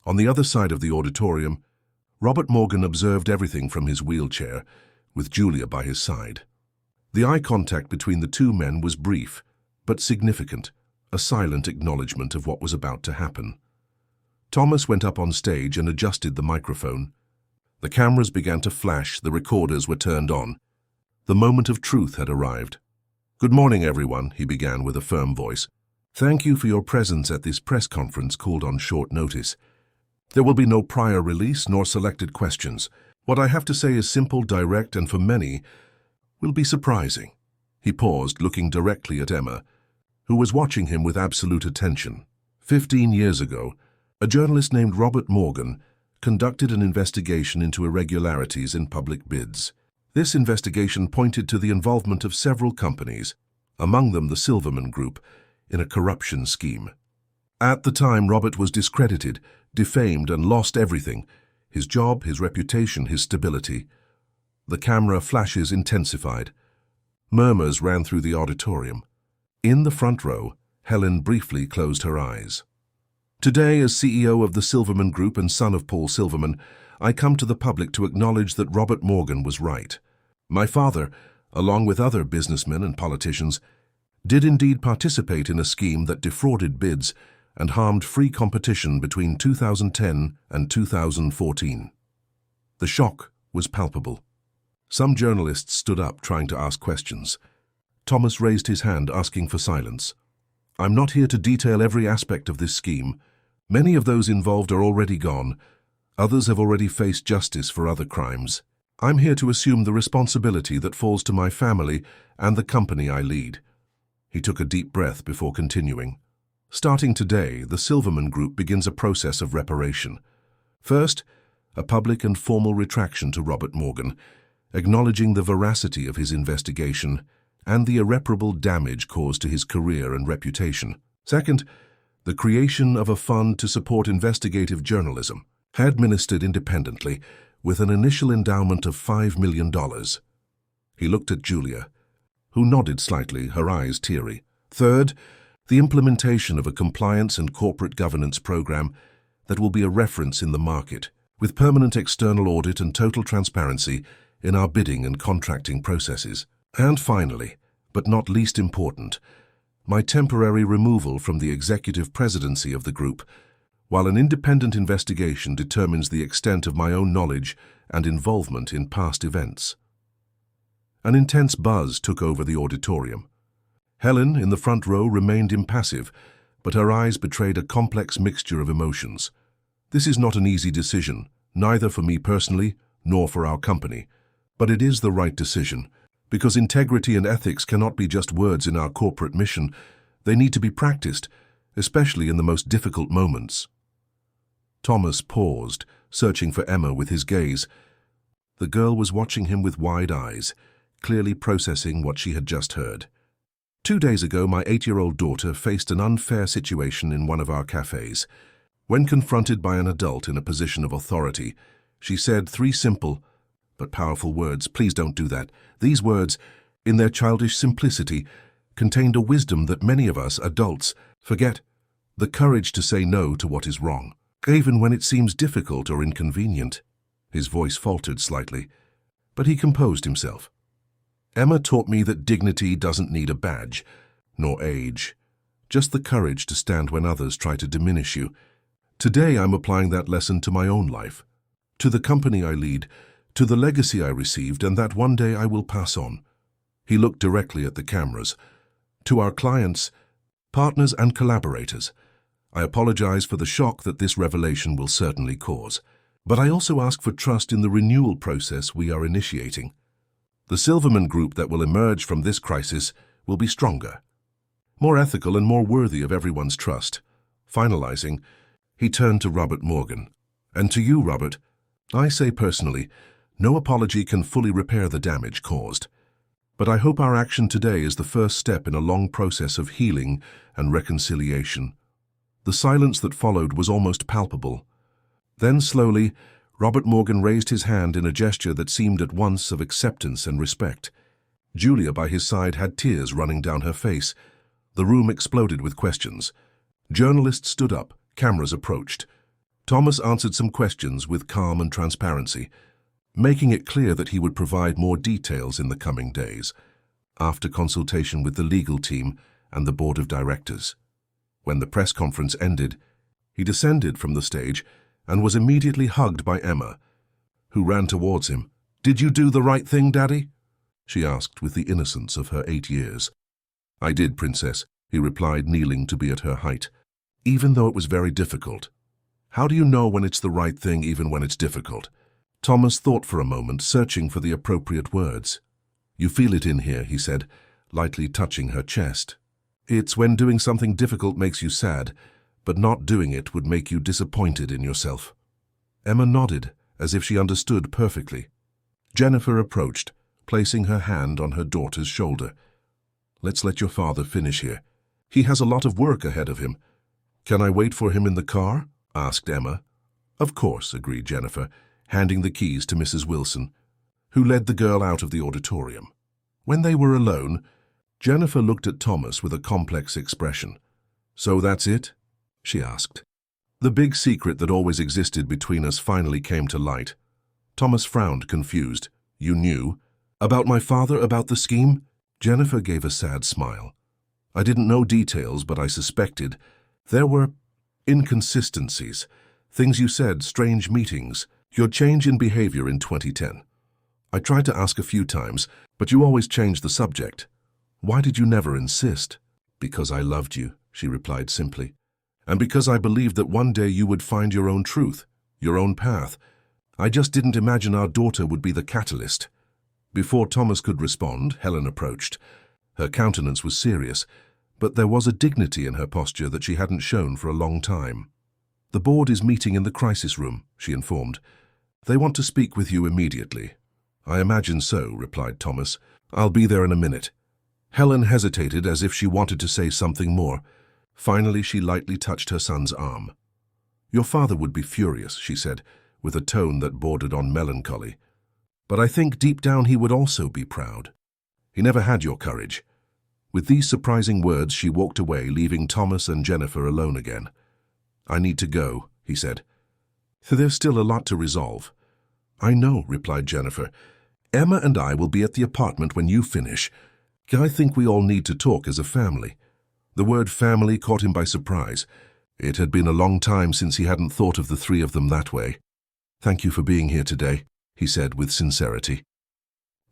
On the other side of the auditorium, Robert Morgan observed everything from his wheelchair, with Julia by his side. The eye contact between the two men was brief, but significant, a silent acknowledgement of what was about to happen. Thomas went up on stage and adjusted the microphone. The cameras began to flash, the recorders were turned on. The moment of truth had arrived. Good morning, everyone, he began with a firm voice. Thank you for your presence at this press conference called on short notice. There will be no prior release nor selected questions. What I have to say is simple, direct, and for many, will be surprising. He paused, looking directly at Emma, who was watching him with absolute attention. 15 years ago, a journalist named Robert Morgan conducted an investigation into irregularities in public bids. This investigation pointed to the involvement of several companies, among them the Silverman Group, in a corruption scheme. At the time, Robert was discredited, defamed, and lost everything: his job, his reputation, his stability. The camera flashes intensified. Murmurs ran through the auditorium. In the front row, Helen briefly closed her eyes. Today, as CEO of the Silverman Group and son of Paul Silverman, I come to the public to acknowledge that Robert Morgan was right. My father, along with other businessmen and politicians, did indeed participate in a scheme that defrauded bids and harmed free competition between 2010 and 2014. The shock was palpable. Some journalists stood up trying to ask questions. Thomas raised his hand, asking for silence. I'm not here to detail every aspect of this scheme. Many of those involved are already gone. Others have already faced justice for other crimes. I'm here to assume the responsibility that falls to my family and the company I lead. He took a deep breath before continuing. Starting today, the Silverman Group begins a process of reparation. First, a public and formal retraction to Robert Morgan, acknowledging the veracity of his investigation and the irreparable damage caused to his career and reputation. Second, the creation of a fund to support investigative journalism, administered independently, with an initial endowment of $5 million. He looked at Julia, who nodded slightly, her eyes teary. Third, the implementation of a compliance and corporate governance program that will be a reference in the market, with permanent external audit and total transparency in our bidding and contracting processes. And finally, but not least important, my temporary removal from the executive presidency of the group, while an independent investigation determines the extent of my own knowledge and involvement in past events. An intense buzz took over the auditorium. Helen, in the front row, remained impassive, but her eyes betrayed a complex mixture of emotions. This is not an easy decision, neither for me personally, nor for our company. But it is the right decision, because integrity and ethics cannot be just words in our corporate mission. They need to be practiced, especially in the most difficult moments. Thomas paused, searching for Emma with his gaze. The girl was watching him with wide eyes, clearly processing what she had just heard. 2 days ago, my 8-year-old daughter faced an unfair situation in one of our cafes. When confronted by an adult in a position of authority, she said 3 simple but powerful words: "Please don't do that." These words, in their childish simplicity, contained a wisdom that many of us adults forget: the courage to say no to what is wrong, even when it seems difficult or inconvenient. His voice faltered slightly, but he composed himself. Emma taught me that dignity doesn't need a badge, nor age, just the courage to stand when others try to diminish you. Today I'm applying that lesson to my own life, to the company I lead, to the legacy I received and that one day I will pass on. He looked directly at the cameras. To our clients, Partners and collaborators, I apologize for the shock that this revelation will certainly cause, but I also ask for trust in the renewal process we are initiating. The Silverman Group that will emerge from this crisis will be stronger, more ethical and more worthy of everyone's trust. Finalizing, he turned to Robert Morgan. And to you, Robert, I say personally, no apology can fully repair the damage caused. But I hope our action today is the first step in a long process of healing and reconciliation. The silence that followed was almost palpable. Then slowly, Robert Morgan raised his hand in a gesture that seemed at once of acceptance and respect. Julia by his side had tears running down her face. The room exploded with questions. Journalists stood up, cameras approached. Thomas answered some questions with calm and transparency, making it clear that he would provide more details in the coming days, after consultation with the legal team and the board of directors. When the press conference ended, he descended from the stage and was immediately hugged by Emma, who ran towards him. "Did you do the right thing, Daddy?" she asked with the innocence of her 8 years. "I did, Princess," he replied, kneeling to be at her height, "even though it was very difficult." "How do you know when it's the right thing even when it's difficult?" Thomas thought for a moment, searching for the appropriate words. "You feel it in here," he said, lightly touching her chest. "It's when doing something difficult makes you sad, but not doing it would make you disappointed in yourself." Emma nodded, as if she understood perfectly. Jennifer approached, placing her hand on her daughter's shoulder. "Let's let your father finish here. He has a lot of work ahead of him." "Can I wait for him in the car?" asked Emma. "Of course," agreed Jennifer, handing the keys to Mrs. Wilson, who led the girl out of the auditorium. When they were alone, Jennifer looked at Thomas with a complex expression. "So that's it?" she asked. "The big secret that always existed between us finally came to light." Thomas frowned, confused. "You knew? About my father, about the scheme?" Jennifer gave a sad smile. "I didn't know details, but I suspected. There were inconsistencies, things you said, strange meetings, your change in behavior in 2010. I tried to ask a few times, but you always changed the subject. Why did you never insist?" "Because I loved you," she replied simply. "And because I believed that one day you would find your own truth, your own path. I just didn't imagine our daughter would be the catalyst." Before Thomas could respond, Helen approached. Her countenance was serious, but there was a dignity in her posture that she hadn't shown for a long time. "The board is meeting in the crisis room," she informed. "They want to speak with you immediately." "I imagine so," replied Thomas. "I'll be there in a minute." Helen hesitated as if she wanted to say something more. Finally, she lightly touched her son's arm. "Your father would be furious," she said, with a tone that bordered on melancholy. "But I think deep down he would also be proud. He never had your courage." With these surprising words, she walked away, leaving Thomas and Jennifer alone again. "I need to go," he said. "There's still a lot to resolve." "I know," replied Jennifer. "Emma and I will be at the apartment when you finish. I think we all need to talk as a family." The word family caught him by surprise. It had been a long time since he hadn't thought of the three of them that way. "Thank you for being here today," he said with sincerity.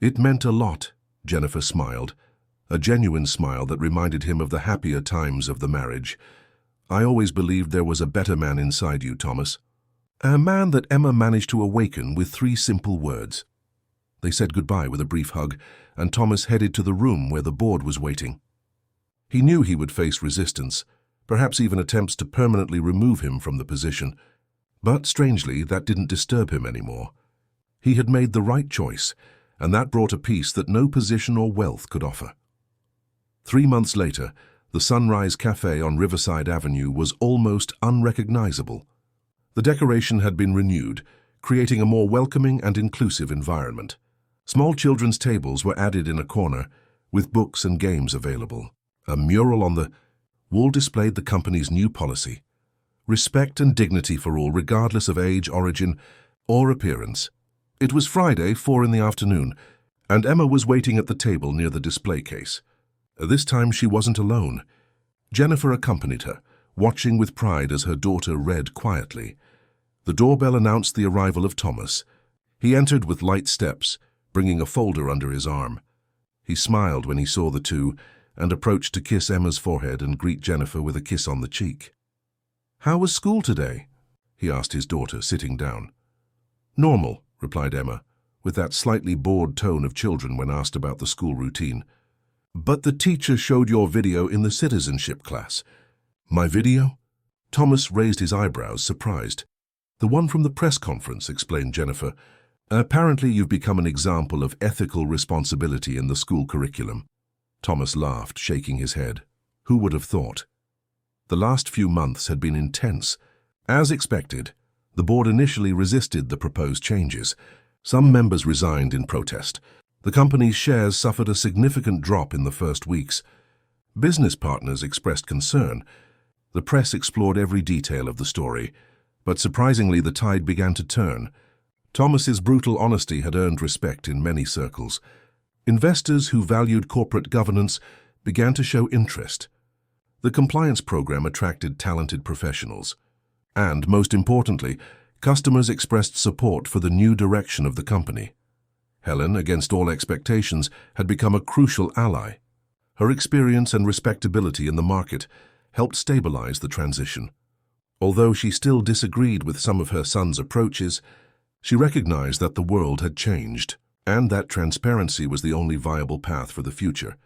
"It meant a lot," Jennifer smiled, a genuine smile that reminded him of the happier times of the marriage. "I always believed there was a better man inside you, Thomas." A man that Emma managed to awaken with 3 simple words. They said goodbye with a brief hug, and Thomas headed to the room where the board was waiting. He knew he would face resistance, perhaps even attempts to permanently remove him from the position. But strangely, that didn't disturb him anymore. He had made the right choice, and that brought a peace that no position or wealth could offer. 3 months later, the Sunrise Café on Riverside Avenue was almost unrecognizable. The decoration had been renewed, creating a more welcoming and inclusive environment. Small children's tables were added in a corner, with books and games available. A mural on the wall displayed the company's new policy: respect and dignity for all, regardless of age, origin, or appearance. It was Friday, 4 in the afternoon, and Emma was waiting at the table near the display case. This time she wasn't alone. Jennifer accompanied her, watching with pride as her daughter read quietly. The doorbell announced the arrival of Thomas. He entered with light steps, bringing a folder under his arm. He smiled when he saw the two, and approached to kiss Emma's forehead and greet Jennifer with a kiss on the cheek. "How was school today?" he asked his daughter, sitting down. "Normal," replied Emma, with that slightly bored tone of children when asked about the school routine. "But the teacher showed your video in the citizenship class." "My video?" Thomas raised his eyebrows, surprised. "The one from the press conference," explained Jennifer. "Apparently you've become an example of ethical responsibility in the school curriculum." Thomas laughed, shaking his head. Who would have thought? The last few months had been intense. As expected, the board initially resisted the proposed changes. Some members resigned in protest. The company's shares suffered a significant drop in the first weeks. Business partners expressed concern. The press explored every detail of the story, but surprisingly the tide began to turn. Thomas's brutal honesty had earned respect in many circles. Investors who valued corporate governance began to show interest. The compliance program attracted talented professionals. And, most importantly, customers expressed support for the new direction of the company. Helen, against all expectations, had become a crucial ally. Her experience and respectability in the market helped stabilize the transition. Although she still disagreed with some of her son's approaches, she recognized that the world had changed, and that transparency was the only viable path for the future.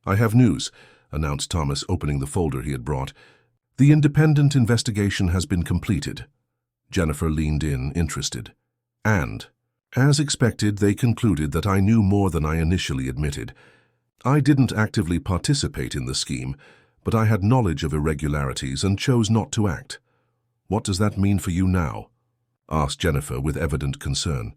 "I have news," announced Thomas, opening the folder he had brought. "The independent investigation has been completed." Jennifer leaned in, interested. "And, as expected, they concluded that I knew more than I initially admitted. I didn't actively participate in the scheme, but I had knowledge of irregularities and chose not to act." "What does that mean for you now?" asked Jennifer with evident concern.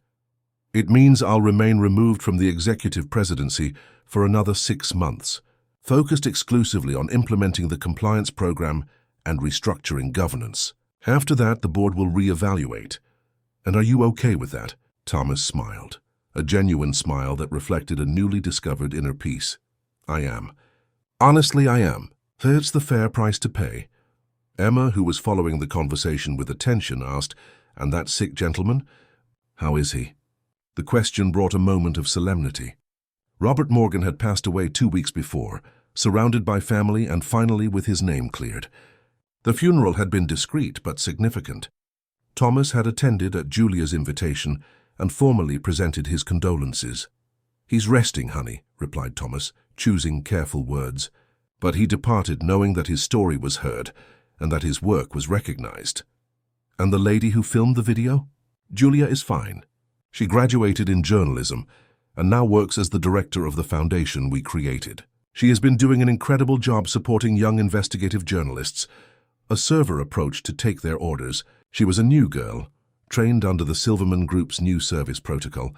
"It means I'll remain removed from the executive presidency for another 6 months, focused exclusively on implementing the compliance program and restructuring governance. After that, the board will reevaluate." "And are you okay with that?" Thomas smiled, a genuine smile that reflected a newly discovered inner peace. "I am. Honestly, I am. It's the fair price to pay." Emma, who was following the conversation with attention, asked, "And that sick gentleman? How is he?" The question brought a moment of solemnity. Robert Morgan had passed away 2 weeks before, surrounded by family and finally with his name cleared. The funeral had been discreet but significant. Thomas had attended at Julia's invitation and formally presented his condolences. "He's resting, honey," replied Thomas, choosing careful words. But he departed knowing that his story was heard and that his work was recognized. "And the lady who filmed the video? Julia is fine. She graduated in journalism and now works as the director of the foundation we created. She has been doing an incredible job supporting young investigative journalists. A server approached to take their orders. She was a new girl, trained under the Silverman Group's new service protocol,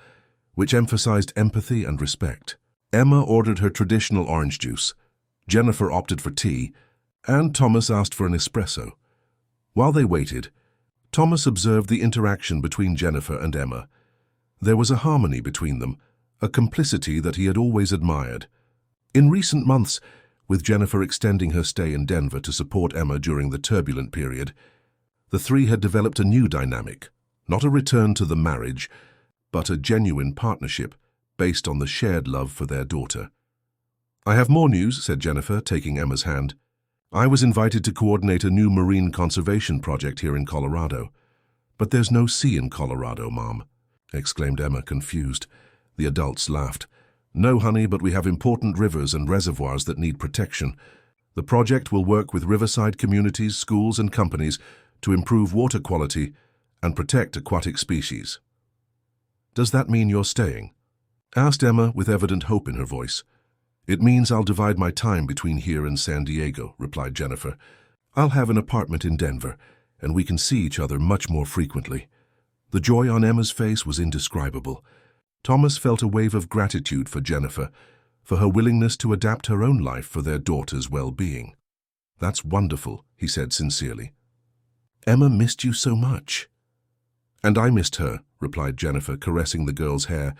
which emphasized empathy and respect. Emma ordered her traditional orange juice. Jennifer opted for tea, and Thomas asked for an espresso. While they waited, Thomas observed the interaction between Jennifer and Emma. There was a harmony between them, a complicity that he had always admired. In recent months, with Jennifer extending her stay in Denver to support Emma during the turbulent period, the three had developed a new dynamic, not a return to the marriage, but a genuine partnership based on the shared love for their daughter. "I have more news," said Jennifer, taking Emma's hand. "I was invited to coordinate a new marine conservation project here in Colorado." "But there's no sea in Colorado, Mom," exclaimed Emma, confused. The adults laughed. "No, honey, but we have important rivers and reservoirs that need protection. The project will work with riverside communities, schools, and companies to improve water quality and protect aquatic species." "Does that mean you're staying?" asked Emma with evident hope in her voice. "It means I'll divide my time between here and San Diego," replied Jennifer. "I'll have an apartment in Denver, and we can see each other much more frequently." The joy on Emma's face was indescribable. Thomas felt a wave of gratitude for Jennifer, for her willingness to adapt her own life for their daughter's well-being. "That's wonderful," he said sincerely. "Emma missed you so much." "And I missed her," replied Jennifer, caressing the girl's hair.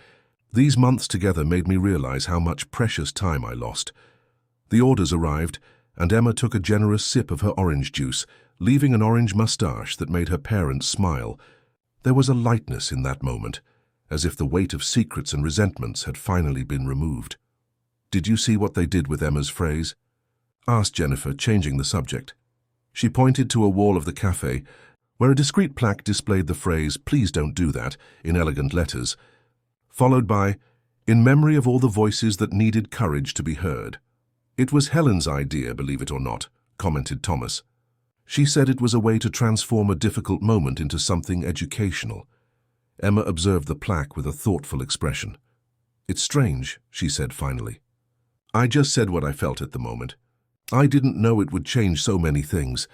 "These months together made me realize how much precious time I lost." The orders arrived, and Emma took a generous sip of her orange juice, leaving an orange mustache that made her parents smile. There was a lightness in that moment, as if the weight of secrets and resentments had finally been removed. "Did you see what they did with Emma's phrase?" asked Jennifer, changing the subject. She pointed to a wall of the cafe where a discreet plaque displayed the phrase, "Please don't do that," in elegant letters, followed by, "In memory of all the voices that needed courage to be heard." "It was Helen's idea, believe it or not," commented Thomas. "She said it was a way to transform a difficult moment into something educational." Emma observed the plaque with a thoughtful expression. "It's strange," she said finally. "I just said what I felt at the moment. I didn't know it would change so many things."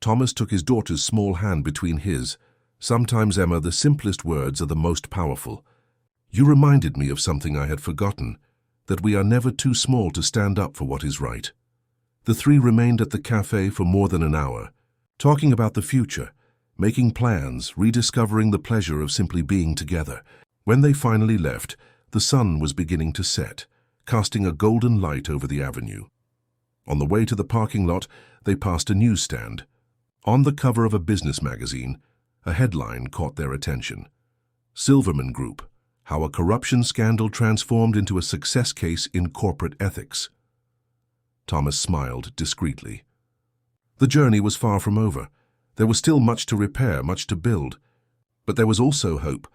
Thomas took his daughter's small hand between his. "Sometimes, Emma, the simplest words are the most powerful. You reminded me of something I had forgotten, that we are never too small to stand up for what is right." The three remained at the cafe for more than an hour, talking about the future, making plans, rediscovering the pleasure of simply being together. When they finally left, the sun was beginning to set, casting a golden light over the avenue. On the way to the parking lot, they passed a newsstand. On the cover of a business magazine, a headline caught their attention. "Silverman Group: How a Corruption Scandal Transformed into a Success Case in Corporate Ethics." Thomas smiled discreetly. The journey was far from over. There was still much to repair, much to build. But there was also hope.